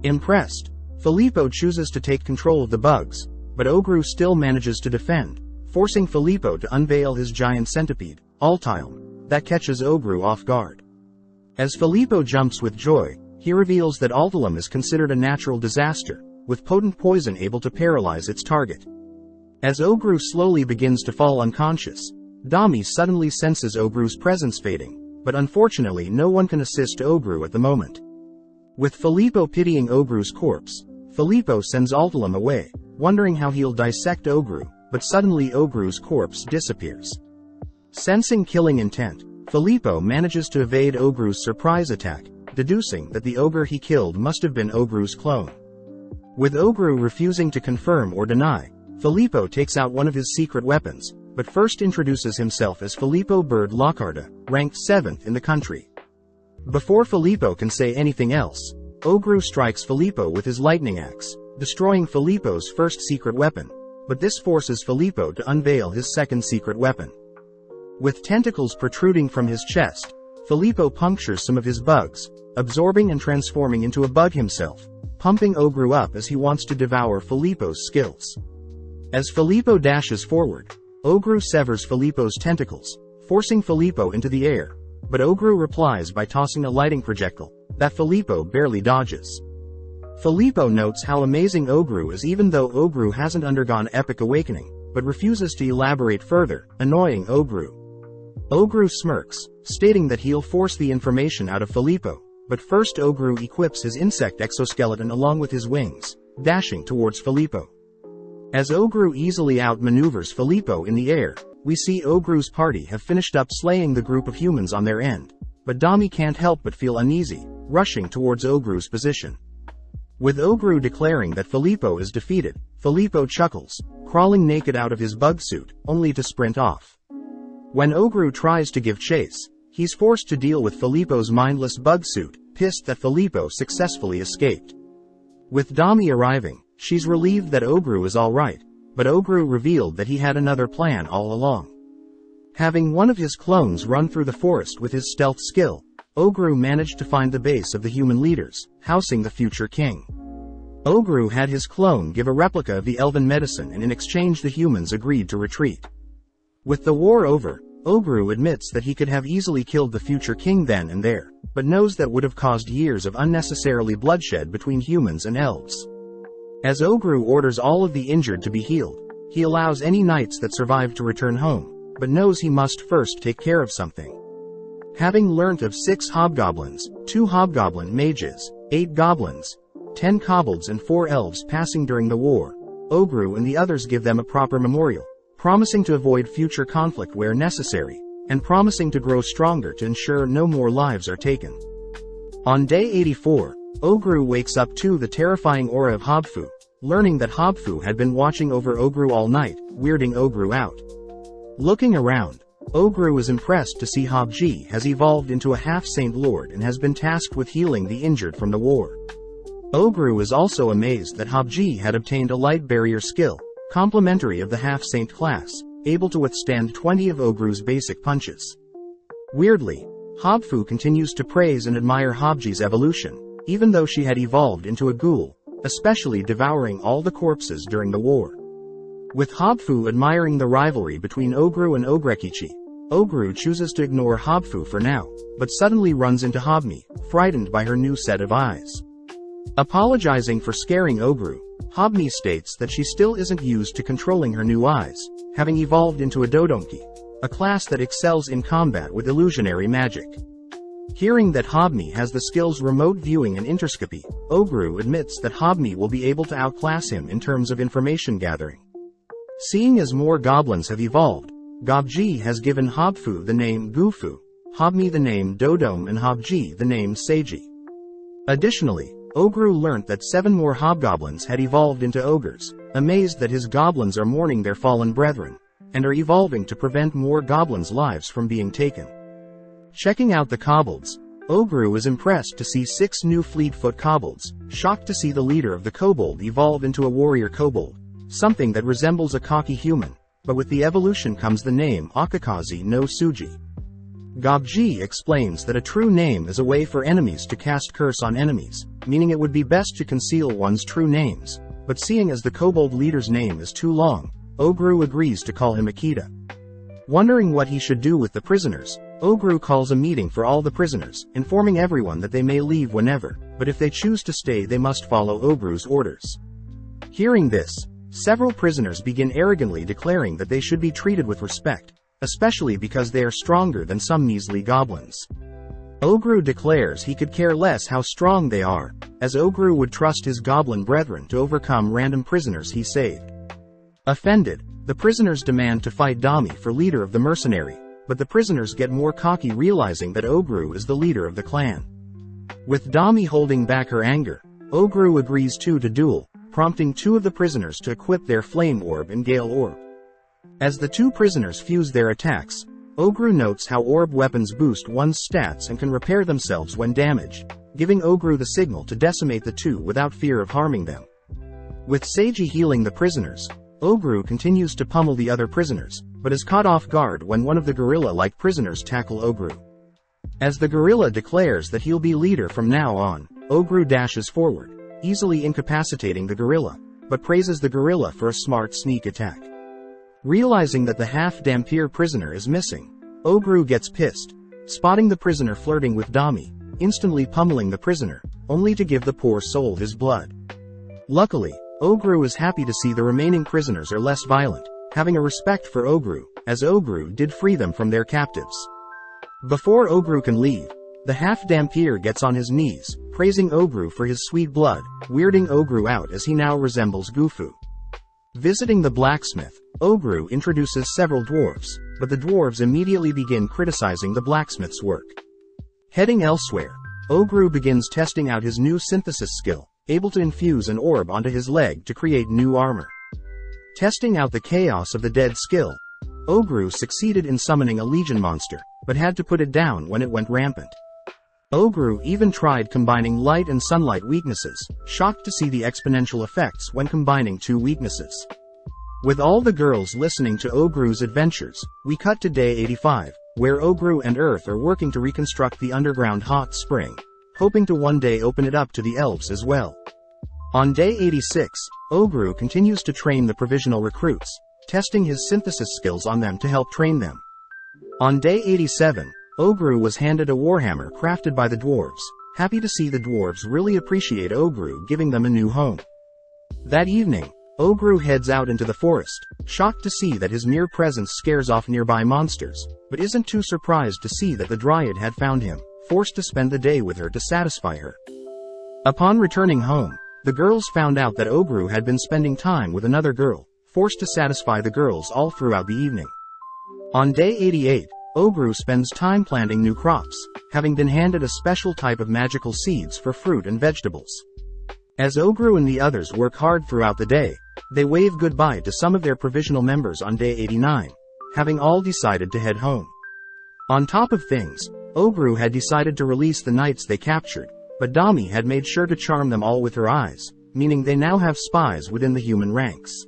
Impressed, Filippo chooses to take control of the bugs, but Ogru still manages to defend, forcing Filippo to unveil his giant centipede, Altilm, that catches Ogru off guard. As Filippo jumps with joy, he reveals that Altilm is considered a natural disaster, with potent poison able to paralyze its target. As Ogru slowly begins to fall unconscious, Dami suddenly senses Ogru's presence fading, but unfortunately no one can assist Ogru at the moment. With Filippo pitying Ogru's corpse, Filippo sends Altilm away, wondering how he'll dissect Ogru, but suddenly Ogru's corpse disappears. Sensing killing intent, Filippo manages to evade Ogru's surprise attack, deducing that the ogre he killed must have been Ogru's clone. With Ogru refusing to confirm or deny, Filippo takes out one of his secret weapons, but first introduces himself as Filippo Bird Lockarda, ranked 7th in the country. Before Filippo can say anything else, Ogru strikes Filippo with his lightning axe, destroying Filippo's first secret weapon, but this forces Filippo to unveil his second secret weapon. With tentacles protruding from his chest, Filippo punctures some of his bugs, absorbing and transforming into a bug himself, pumping Ogru up as he wants to devour Filippo's skills. As Filippo dashes forward, Ogru severs Filippo's tentacles, forcing Filippo into the air, but Ogru replies by tossing a lighting projectile that Filippo barely dodges. Filippo notes how amazing Ogru is even though Ogru hasn't undergone epic awakening, but refuses to elaborate further, annoying Ogru. Ogru smirks, stating that he'll force the information out of Filippo, but first Ogru equips his insect exoskeleton along with his wings, dashing towards Filippo. As Ogru easily outmaneuvers Filippo in the air, we see Ogru's party have finished up slaying the group of humans on their end, but Dami can't help but feel uneasy, rushing towards Ogru's position. With Ogru declaring that Filippo is defeated, Filippo chuckles, crawling naked out of his bug suit, only to sprint off. When Ogru tries to give chase, he's forced to deal with Filippo's mindless bug suit, pissed that Filippo successfully escaped. With Dami arriving, she's relieved that Ogru is alright, but Ogru revealed that he had another plan all along. Having one of his clones run through the forest with his stealth skill, Ogru managed to find the base of the human leaders, housing the future king. Ogru had his clone give a replica of the elven medicine and in exchange the humans agreed to retreat. With the war over, Ogru admits that he could have easily killed the future king then and there, but knows that would have caused years of unnecessarily bloodshed between humans and elves. As Ogru orders all of the injured to be healed, he allows any knights that survive to return home, but knows he must first take care of something. Having learnt of 6 hobgoblins, 2 hobgoblin mages, 8 goblins, 10 kobolds and 4 elves passing during the war, Ogru and the others give them a proper memorial, promising to avoid future conflict where necessary, and promising to grow stronger to ensure no more lives are taken. On day 84, Ogru wakes up to the terrifying aura of Hobfu, learning that Hobfu had been watching over Ogru all night, weirding Ogru out. Looking around, Ogru is impressed to see Hobji has evolved into a half-saint lord and has been tasked with healing the injured from the war. Ogru is also amazed that Hobji had obtained a light barrier skill, complementary of the half-saint class, able to withstand 20 of Ogru's basic punches. Weirdly, Hobfu continues to praise and admire Hobji's evolution, even though she had evolved into a ghoul, especially devouring all the corpses during the war. With Hobfu admiring the rivalry between Ogru and Ogrekichi, Ogru chooses to ignore Hobfu for now, but suddenly runs into Hobmi, frightened by her new set of eyes. Apologizing for scaring Ogru, Hobmi states that she still isn't used to controlling her new eyes, having evolved into a Dodonki, a class that excels in combat with illusionary magic. Hearing that Hobmi has the skills remote viewing and interscopy, Ogru admits that Hobmi will be able to outclass him in terms of information gathering. Seeing as more goblins have evolved, Gobji has given Hobfu the name Gufu, Hobmi the name Dodome and Hobji the name Seiji. Additionally, Ogru learnt that 7 more hobgoblins had evolved into ogres, amazed that his goblins are mourning their fallen brethren, and are evolving to prevent more goblins' lives from being taken. Checking out the kobolds, Ogru is impressed to see 6 new fleet-foot kobolds, shocked to see the leader of the kobold evolve into a warrior kobold, something that resembles a cocky human, but with the evolution comes the name Akakazi no Suji. Gobji explains that a true name is a way for enemies to cast curse on enemies, meaning it would be best to conceal one's true names, but seeing as the kobold leader's name is too long, Ogru agrees to call him Akita. Wondering what he should do with the prisoners, Ogru calls a meeting for all the prisoners, informing everyone that they may leave whenever, but if they choose to stay they must follow Ogru's orders. Hearing this, several prisoners begin arrogantly declaring that they should be treated with respect, especially because they are stronger than some measly goblins. Ogru declares he could care less how strong they are, as Ogru would trust his goblin brethren to overcome random prisoners he saved. Offended, the prisoners demand to fight Dami for leader of the mercenary, but the prisoners get more cocky realizing that Ogru is the leader of the clan. With Dami holding back her anger, Ogru agrees to duel, prompting 2 of the prisoners to equip their flame orb and gale orb. As the 2 prisoners fuse their attacks, Ogru notes how orb weapons boost one's stats and can repair themselves when damaged, giving Ogru the signal to decimate the two without fear of harming them. With Seiji healing the prisoners, Ogru continues to pummel the other prisoners, but is caught off guard when one of the gorilla-like prisoners tackle Ogru. As the gorilla declares that he'll be leader from now on, Ogru dashes forward, easily incapacitating the gorilla, but praises the gorilla for a smart sneak attack. Realizing that the half-Dhampir prisoner is missing, Ogru gets pissed, spotting the prisoner flirting with Dami, instantly pummeling the prisoner, only to give the poor soul his blood. Luckily, Ogru is happy to see the remaining prisoners are less violent, having a respect for Ogru, as Ogru did free them from their captives. Before Ogru can leave, the half-Dhampir gets on his knees, praising Ogru for his sweet blood, weirding Ogru out as he now resembles Gufu. Visiting the blacksmith, Ogru introduces several dwarves, but the dwarves immediately begin criticizing the blacksmith's work. Heading elsewhere, Ogru begins testing out his new synthesis skill, able to infuse an orb onto his leg to create new armor. Testing out the chaos of the dead skill, Ogru succeeded in summoning a legion monster, but had to put it down when it went rampant. Ogru even tried combining light and sunlight weaknesses, shocked to see the exponential effects when combining two weaknesses. With all the girls listening to Ogru's adventures, we cut to day 85, where Ogru and Earth are working to reconstruct the underground hot spring, hoping to one day open it up to the elves as well. On day 86, Ogru continues to train the provisional recruits, testing his synthesis skills on them to help train them. On day 87, Ogru was handed a warhammer crafted by the dwarves, happy to see the dwarves really appreciate Ogru giving them a new home. That evening, Ogru heads out into the forest, shocked to see that his mere presence scares off nearby monsters, but isn't too surprised to see that the Dryad had found him, forced to spend the day with her to satisfy her. Upon returning home, the girls found out that Ogru had been spending time with another girl, forced to satisfy the girls all throughout the evening. On day 88, Ogru spends time planting new crops, having been handed a special type of magical seeds for fruit and vegetables. As Ogru and the others work hard throughout the day, they wave goodbye to some of their provisional members on day 89, having all decided to head home. On top of things, Ogru had decided to release the knights they captured, but Dami had made sure to charm them all with her eyes, meaning they now have spies within the human ranks.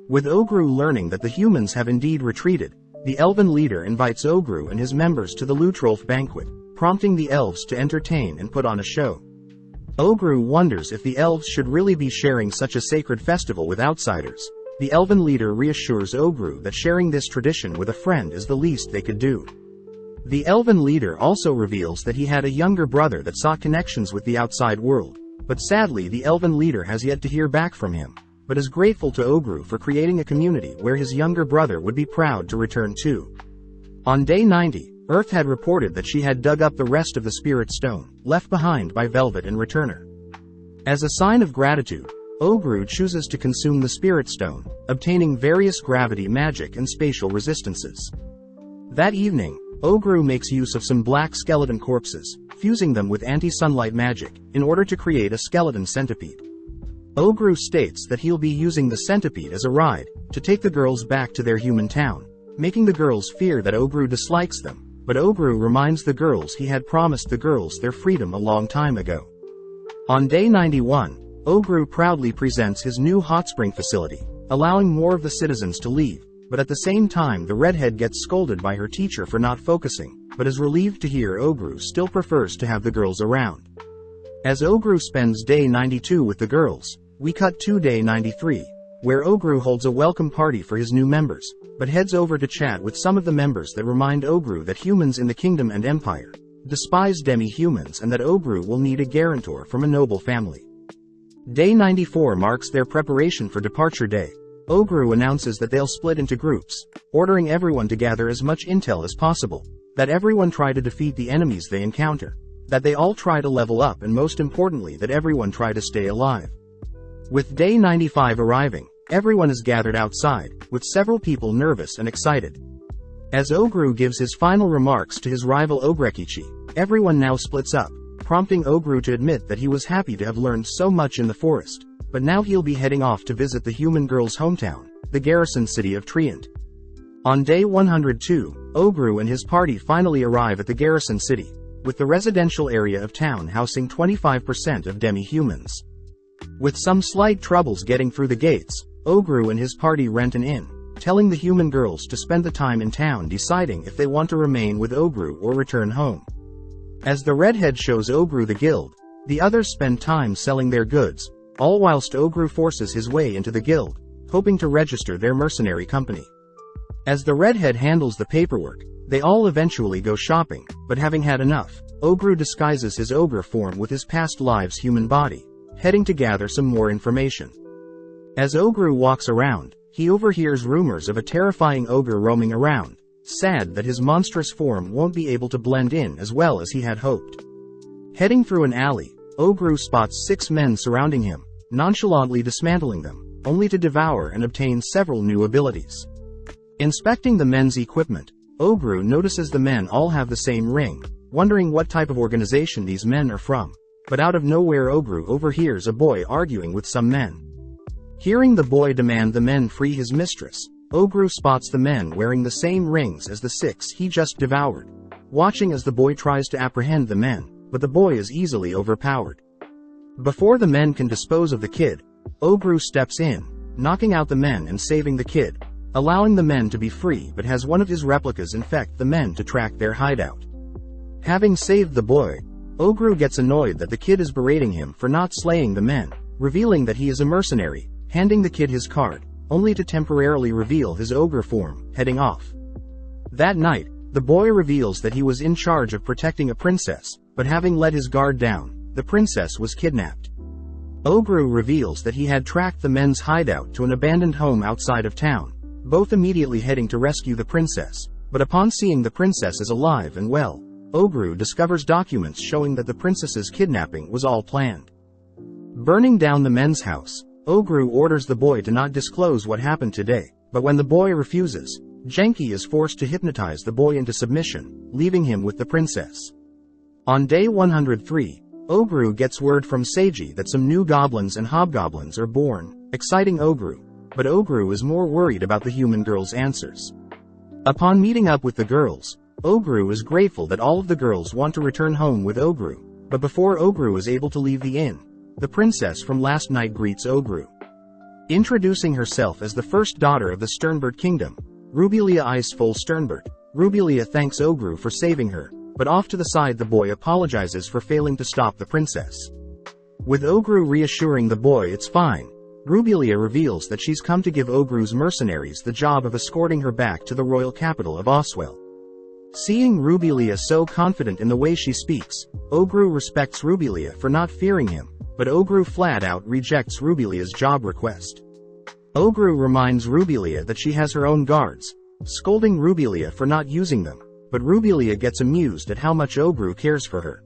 With Ogru learning that the humans have indeed retreated, the elven leader invites Ogru and his members to the Lutrolf banquet, prompting the elves to entertain and put on a show. Ogru wonders if the elves should really be sharing such a sacred festival with outsiders. The elven leader reassures Ogru that sharing this tradition with a friend is the least they could do. The elven leader also reveals that he had a younger brother that sought connections with the outside world, but sadly the elven leader has yet to hear back from him, but is grateful to Ogru for creating a community where his younger brother would be proud to return to. On day 90, Earth had reported that she had dug up the rest of the Spirit Stone, left behind by Velvet and Returner. As a sign of gratitude, Ogru chooses to consume the Spirit Stone, obtaining various gravity magic and spatial resistances. That evening, Ogru makes use of some black skeleton corpses, fusing them with anti-sunlight magic, in order to create a skeleton centipede. Ogru states that he'll be using the centipede as a ride, to take the girls back to their human town, making the girls fear that Ogru dislikes them, but Ogru reminds the girls he had promised the girls their freedom a long time ago. On day 91, Ogru proudly presents his new hot spring facility, allowing more of the citizens to leave, but at the same time the redhead gets scolded by her teacher for not focusing, but is relieved to hear Ogru still prefers to have the girls around. As Ogru spends day 92 with the girls, we cut to day 93, where Ogru holds a welcome party for his new members, but heads over to chat with some of the members that remind Ogru that humans in the kingdom and empire despise demi-humans and that Ogru will need a guarantor from a noble family. Day 94 marks their preparation for departure day. Ogru announces that they'll split into groups, ordering everyone to gather as much intel as possible, that everyone try to defeat the enemies they encounter, that they all try to level up, and most importantly that everyone try to stay alive. With day 95 arriving, everyone is gathered outside, with several people nervous and excited. As Ogru gives his final remarks to his rival Ogrekichi, everyone now splits up, prompting Ogru to admit that he was happy to have learned so much in the forest, but now he'll be heading off to visit the human girl's hometown, the garrison city of Trient. On day 102, Ogru and his party finally arrive at the garrison city, with the residential area of town housing 25% of demi-humans. With some slight troubles getting through the gates, Ogru and his party rent an inn, telling the human girls to spend the time in town deciding if they want to remain with Ogru or return home. As the redhead shows Ogru the guild, the others spend time selling their goods, all whilst Ogru forces his way into the guild, hoping to register their mercenary company. As the redhead handles the paperwork, they all eventually go shopping, but having had enough, Ogru disguises his ogre form with his past lives' human body, heading to gather some more information. As Ogru walks around, he overhears rumors of a terrifying ogre roaming around, sad that his monstrous form won't be able to blend in as well as he had hoped. Heading through an alley, Ogru spots 6 men surrounding him, nonchalantly dismantling them, only to devour and obtain several new abilities. Inspecting the men's equipment, Ogru notices the men all have the same ring, wondering what type of organization these men are from. But out of nowhere Ogru overhears a boy arguing with some men. Hearing the boy demand the men free his mistress, Ogru spots the men wearing the same rings as the 6 he just devoured, watching as the boy tries to apprehend the men, but the boy is easily overpowered. Before the men can dispose of the kid, Ogru steps in, knocking out the men and saving the kid, allowing the men to be free, but has one of his replicas infect the men to track their hideout. Having saved the boy, Ogru gets annoyed that the kid is berating him for not slaying the men, revealing that he is a mercenary, handing the kid his card, only to temporarily reveal his ogre form, heading off. That night, the boy reveals that he was in charge of protecting a princess, but having let his guard down, the princess was kidnapped. Ogru reveals that he had tracked the men's hideout to an abandoned home outside of town, both immediately heading to rescue the princess, but upon seeing the princess is alive and well, Ogru discovers documents showing that the princess's kidnapping was all planned. Burning down the men's house, Ogru orders the boy to not disclose what happened today, but when the boy refuses, Genki is forced to hypnotize the boy into submission, leaving him with the princess. On day 103, Ogru gets word from Seiji that some new goblins and hobgoblins are born, exciting Ogru, but Ogru is more worried about the human girl's answers. Upon meeting up with the girls, Ogru is grateful that all of the girls want to return home with Ogru, but before Ogru is able to leave the inn, the princess from last night greets Ogru. Introducing herself as the first daughter of the Sternbert Kingdom, Rubelia Iceful Sternbert, Rubelia thanks Ogru for saving her, but off to the side the boy apologizes for failing to stop the princess. With Ogru reassuring the boy it's fine, Rubelia reveals that she's come to give Ogru's mercenaries the job of escorting her back to the royal capital of Oswell. Seeing Rubelia so confident in the way she speaks, Ogru respects Rubelia for not fearing him, but Ogru flat out rejects Rubelia's job request. Ogru reminds Rubelia that she has her own guards, scolding Rubelia for not using them, but Rubelia gets amused at how much Ogru cares for her.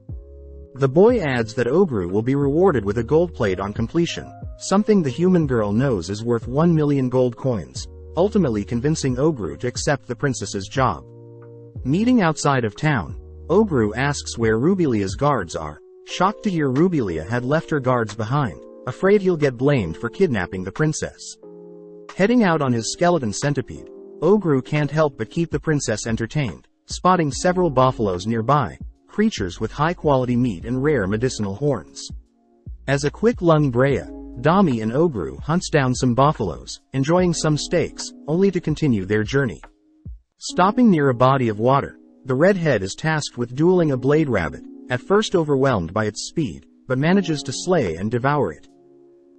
The boy adds that Ogru will be rewarded with a gold plate on completion, something the human girl knows is worth 1 million gold coins, ultimately convincing Ogru to accept the princess's job. Meeting outside of town, Ogru asks where Rubelia's guards are, shocked to hear Rubelia had left her guards behind, afraid he'll get blamed for kidnapping the princess. Heading out on his skeleton centipede, Ogru can't help but keep the princess entertained, spotting several buffaloes nearby, creatures with high-quality meat and rare medicinal horns. As a quick-lung Brea, Dami and Ogru hunts down some buffaloes, enjoying some steaks, only to continue their journey. Stopping near a body of water, the redhead is tasked with dueling a blade rabbit, at first overwhelmed by its speed, but manages to slay and devour it.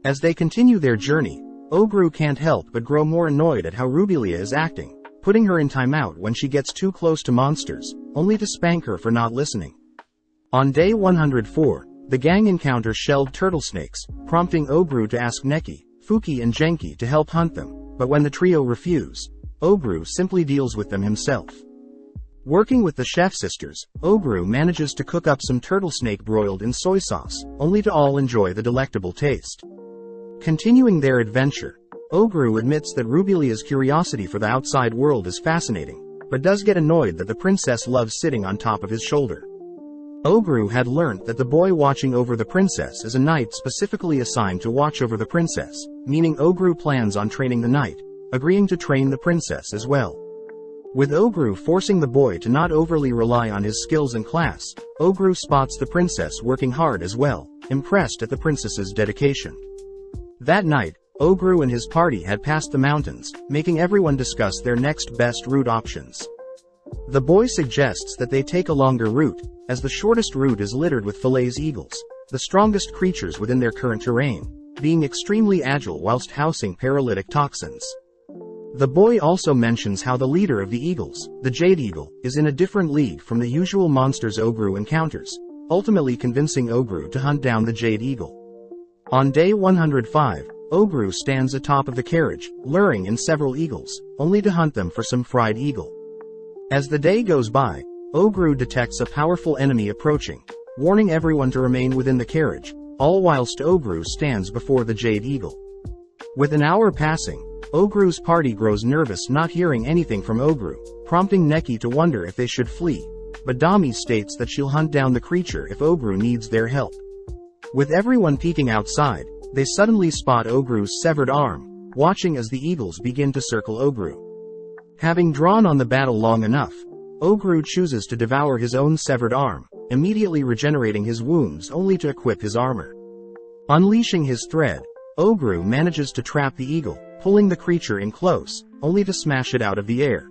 As they continue their journey, Ogru can't help but grow more annoyed at how Rubelia is acting, putting her in timeout when she gets too close to monsters, only to spank her for not listening. On day 104, the gang encounters shelled turtle snakes, prompting Ogru to ask Neki, Fuki and Genki to help hunt them, but when the trio refuse, Ogru simply deals with them himself. Working with the chef sisters, Ogru manages to cook up some turtle snake broiled in soy sauce, only to all enjoy the delectable taste. Continuing their adventure, Ogru admits that Rubelia's curiosity for the outside world is fascinating, but does get annoyed that the princess loves sitting on top of his shoulder. Ogru had learnt that the boy watching over the princess is a knight specifically assigned to watch over the princess, meaning Ogru plans on training the knight, agreeing to train the princess as well. With Ogru forcing the boy to not overly rely on his skills in class, Ogru spots the princess working hard as well, impressed at the princess's dedication. That night, Ogru and his party had passed the mountains, making everyone discuss their next best route options. The boy suggests that they take a longer route, as the shortest route is littered with fillets eagles, the strongest creatures within their current terrain, being extremely agile whilst housing paralytic toxins. The boy also mentions how the leader of the eagles, the Jade Eagle, is in a different league from the usual monsters Ogru encounters, ultimately convincing Ogru to hunt down the Jade Eagle. On day 105, Ogru stands atop of the carriage, luring in several eagles, only to hunt them for some fried eagle. As the day goes by, Ogru detects a powerful enemy approaching, warning everyone to remain within the carriage, all whilst Ogru stands before the Jade Eagle. With an hour passing, Ogru's party grows nervous not hearing anything from Ogru, prompting Neki to wonder if they should flee, but Dami states that she'll hunt down the creature if Ogru needs their help. With everyone peeking outside, they suddenly spot Ogru's severed arm, watching as the eagles begin to circle Ogru. Having drawn on the battle long enough, Ogru chooses to devour his own severed arm, immediately regenerating his wounds only to equip his armor. Unleashing his thread, Ogru manages to trap the eagle, pulling the creature in close, only to smash it out of the air.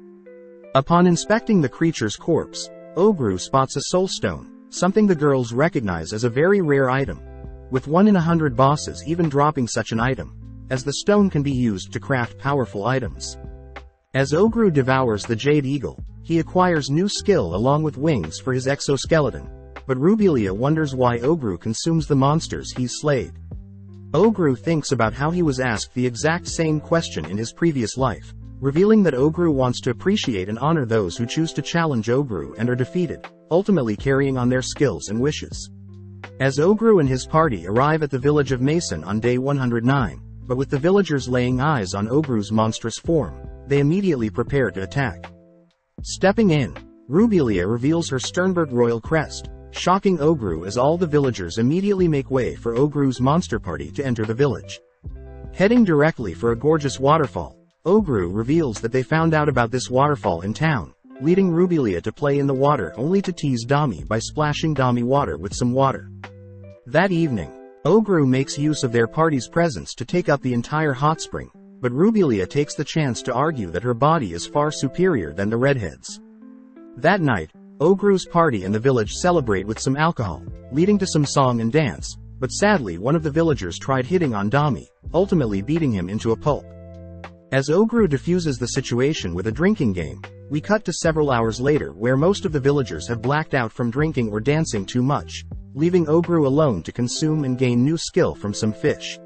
Upon inspecting the creature's corpse, Ogru spots a soul stone, something the girls recognize as a very rare item, with 1 in 100 bosses even dropping such an item, as the stone can be used to craft powerful items. As Ogru devours the Jade Eagle, he acquires new skill along with wings for his exoskeleton, but Rubelia wonders why Ogru consumes the monsters he's slayed. Ogru thinks about how he was asked the exact same question in his previous life, revealing that Ogru wants to appreciate and honor those who choose to challenge Ogru and are defeated, ultimately carrying on their skills and wishes. As Ogru and his party arrive at the village of Mason on day 109, but with the villagers laying eyes on Ogru's monstrous form, they immediately prepare to attack. Stepping in, Rubelia reveals her Sternberg royal crest, shocking Ogru as all the villagers immediately make way for Ogru's monster party to enter the village. Heading directly for a gorgeous waterfall, Ogru reveals that they found out about this waterfall in town, leading Rubelia to play in the water only to tease Dami by splashing Dami water with some water. That evening, Ogru makes use of their party's presence to take up the entire hot spring, but Rubelia takes the chance to argue that her body is far superior than the redheads. That night, Ogru's party and the village celebrate with some alcohol, leading to some song and dance, but sadly one of the villagers tried hitting on Dami, ultimately beating him into a pulp. As Ogru diffuses the situation with a drinking game, we cut to several hours later where most of the villagers have blacked out from drinking or dancing too much, leaving Ogru alone to consume and gain new skill from some fish.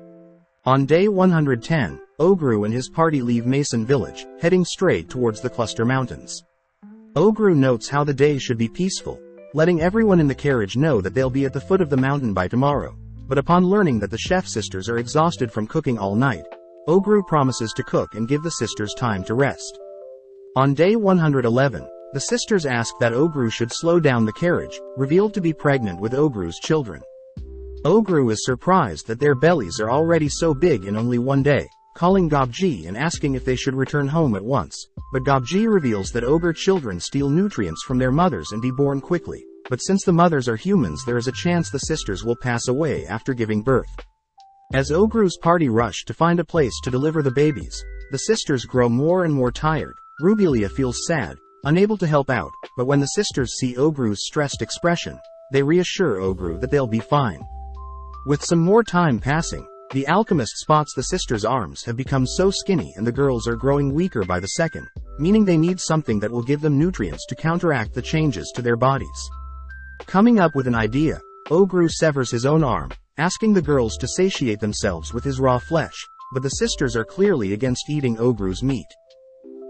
On day 110, Ogru and his party leave Mason Village, heading straight towards the Cluster Mountains. Ogru notes how the day should be peaceful, letting everyone in the carriage know that they'll be at the foot of the mountain by tomorrow, but upon learning that the chef sisters are exhausted from cooking all night, Ogru promises to cook and give the sisters time to rest. On day 111, the sisters ask that Ogru should slow down the carriage, revealed to be pregnant with Ogru's children. Ogru is surprised that their bellies are already so big in only one day, calling Gobji and asking if they should return home at once, but Gobji reveals that ogre children steal nutrients from their mothers and be born quickly, but since the mothers are humans there is a chance the sisters will pass away after giving birth. As Ogru's party rush to find a place to deliver the babies, the sisters grow more and more tired. Rubelia feels sad, unable to help out, but when the sisters see Ogru's stressed expression, they reassure Ogru that they'll be fine. With some more time passing, the alchemist spots the sisters' arms have become so skinny and the girls are growing weaker by the second, meaning they need something that will give them nutrients to counteract the changes to their bodies. Coming up with an idea, Ogru severs his own arm, asking the girls to satiate themselves with his raw flesh, but the sisters are clearly against eating Ogru's meat.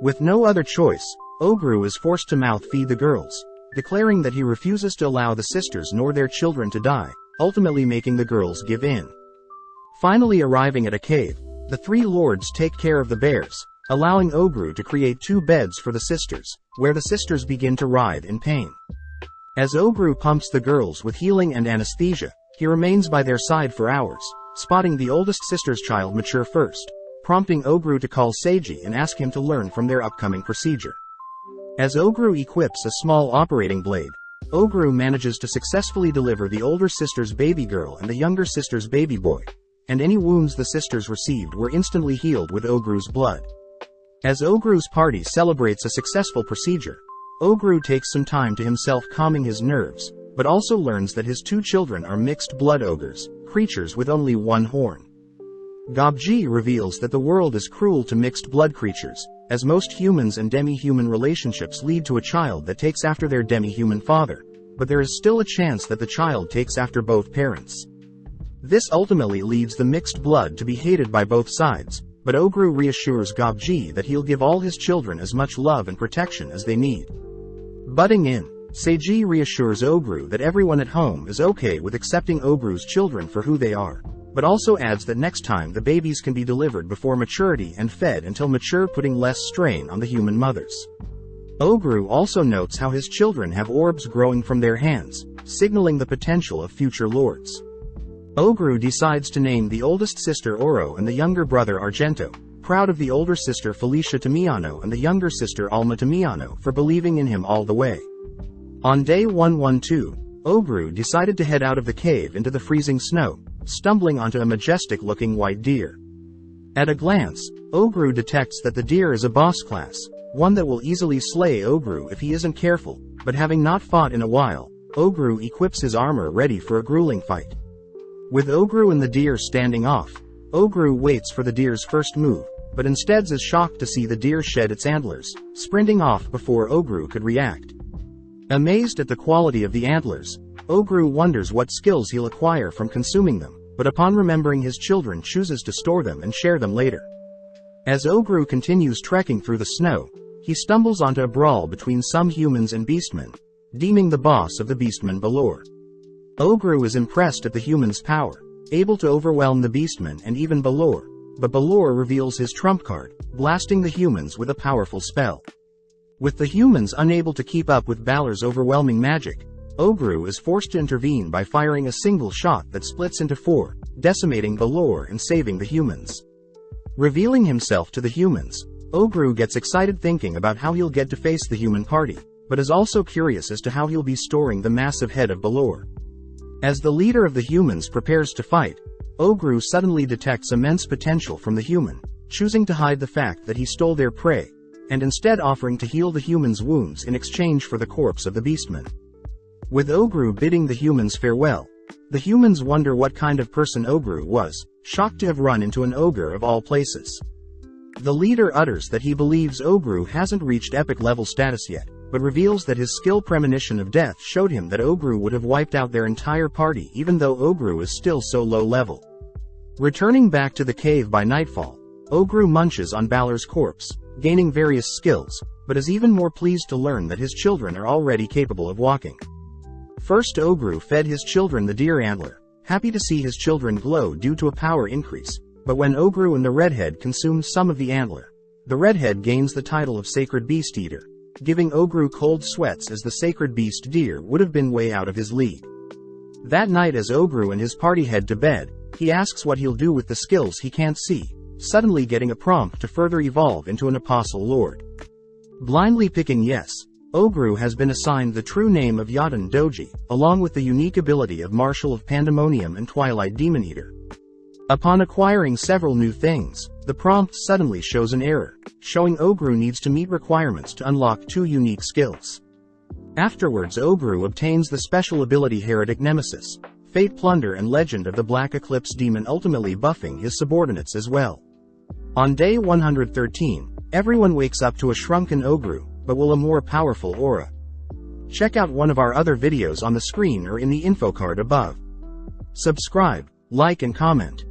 With no other choice, Ogru is forced to mouth-feed the girls, declaring that he refuses to allow the sisters nor their children to die, ultimately making the girls give in. Finally arriving at a cave, the three lords take care of the bears, allowing Ogru to create 2 beds for the sisters, where the sisters begin to writhe in pain. As Ogru pumps the girls with healing and anesthesia, he remains by their side for hours, spotting the oldest sister's child mature first, prompting Ogru to call Seiji and ask him to learn from their upcoming procedure. As Ogru equips a small operating blade, Ogru manages to successfully deliver the older sister's baby girl and the younger sister's baby boy, and any wounds the sisters received were instantly healed with Ogru's blood. As Ogru's party celebrates a successful procedure, Ogru takes some time to himself, calming his nerves, but also learns that his 2 children are mixed blood ogres, creatures with only 1 horn. GOBLIN reveals that the world is cruel to mixed blood creatures, as most humans and demi-human relationships lead to a child that takes after their demi-human father, but there is still a chance that the child takes after both parents. This ultimately leads the mixed blood to be hated by both sides, but Ogru reassures GOBLIN that he'll give all his children as much love and protection as they need. Butting in, Seiji reassures Ogru that everyone at home is okay with accepting Ogru's children for who they are, but also adds that next time the babies can be delivered before maturity and fed until mature, putting less strain on the human mothers. Ogru also notes how his children have orbs growing from their hands, signaling the potential of future lords. Ogru decides to name the oldest sister Oro and the younger brother Argento, proud of the older sister Felicia Tamiano and the younger sister Alma Tamiano for believing in him all the way. On day 112, Ogru decided to head out of the cave into the freezing snow, stumbling onto a majestic-looking white deer. At a glance, Ogru detects that the deer is a boss class, one that will easily slay Ogru if he isn't careful, but having not fought in a while, Ogru equips his armor ready for a grueling fight. With Ogru and the deer standing off, Ogru waits for the deer's first move, but instead is shocked to see the deer shed its antlers, sprinting off before Ogru could react. Amazed at the quality of the antlers, Ogru wonders what skills he'll acquire from consuming them, but upon remembering his children chooses to store them and share them later. As Ogru continues trekking through the snow, he stumbles onto a brawl between some humans and beastmen, deeming the boss of the beastmen Balor. Ogru is impressed at the humans' power, able to overwhelm the beastmen and even Balor, but Balor reveals his trump card, blasting the humans with a powerful spell. With the humans unable to keep up with Balor's overwhelming magic, Ogru is forced to intervene by firing a single shot that splits into 4, decimating Balor and saving the humans. Revealing himself to the humans, Ogru gets excited thinking about how he'll get to face the human party, but is also curious as to how he'll be storing the massive head of Balor. As the leader of the humans prepares to fight, Ogru suddenly detects immense potential from the human, choosing to hide the fact that he stole their prey, and instead offering to heal the humans' wounds in exchange for the corpse of the beastman. With Ogru bidding the humans farewell, the humans wonder what kind of person Ogru was, shocked to have run into an ogre of all places. The leader utters that he believes Ogru hasn't reached epic level status yet, but reveals that his skill premonition of death showed him that Ogru would have wiped out their entire party even though Ogru is still so low level. Returning back to the cave by nightfall, Ogru munches on Balor's corpse, gaining various skills, but is even more pleased to learn that his children are already capable of walking. First, Ogru fed his children the deer antler, happy to see his children glow due to a power increase, but when Ogru and the redhead consumed some of the antler, the redhead gains the title of Sacred Beast Eater, giving Ogru cold sweats as the sacred beast deer would have been way out of his league. That night, as Ogru and his party head to bed, he asks what he'll do with the skills he can't see, suddenly getting a prompt to further evolve into an apostle lord. Blindly picking yes, Ogru has been assigned the true name of Yaden Doji, along with the unique ability of Marshal of Pandemonium and Twilight Demon Eater. Upon acquiring several new things, the prompt suddenly shows an error, showing Ogru needs to meet requirements to unlock 2 unique skills. Afterwards, Ogru obtains the special ability Heretic Nemesis, Fate Plunder and Legend of the Black Eclipse Demon, ultimately buffing his subordinates as well. On day 113, everyone wakes up to a shrunken Ogru, but will a more powerful aura. Check out one of our other videos on the screen or in the info card above. Subscribe, like and comment.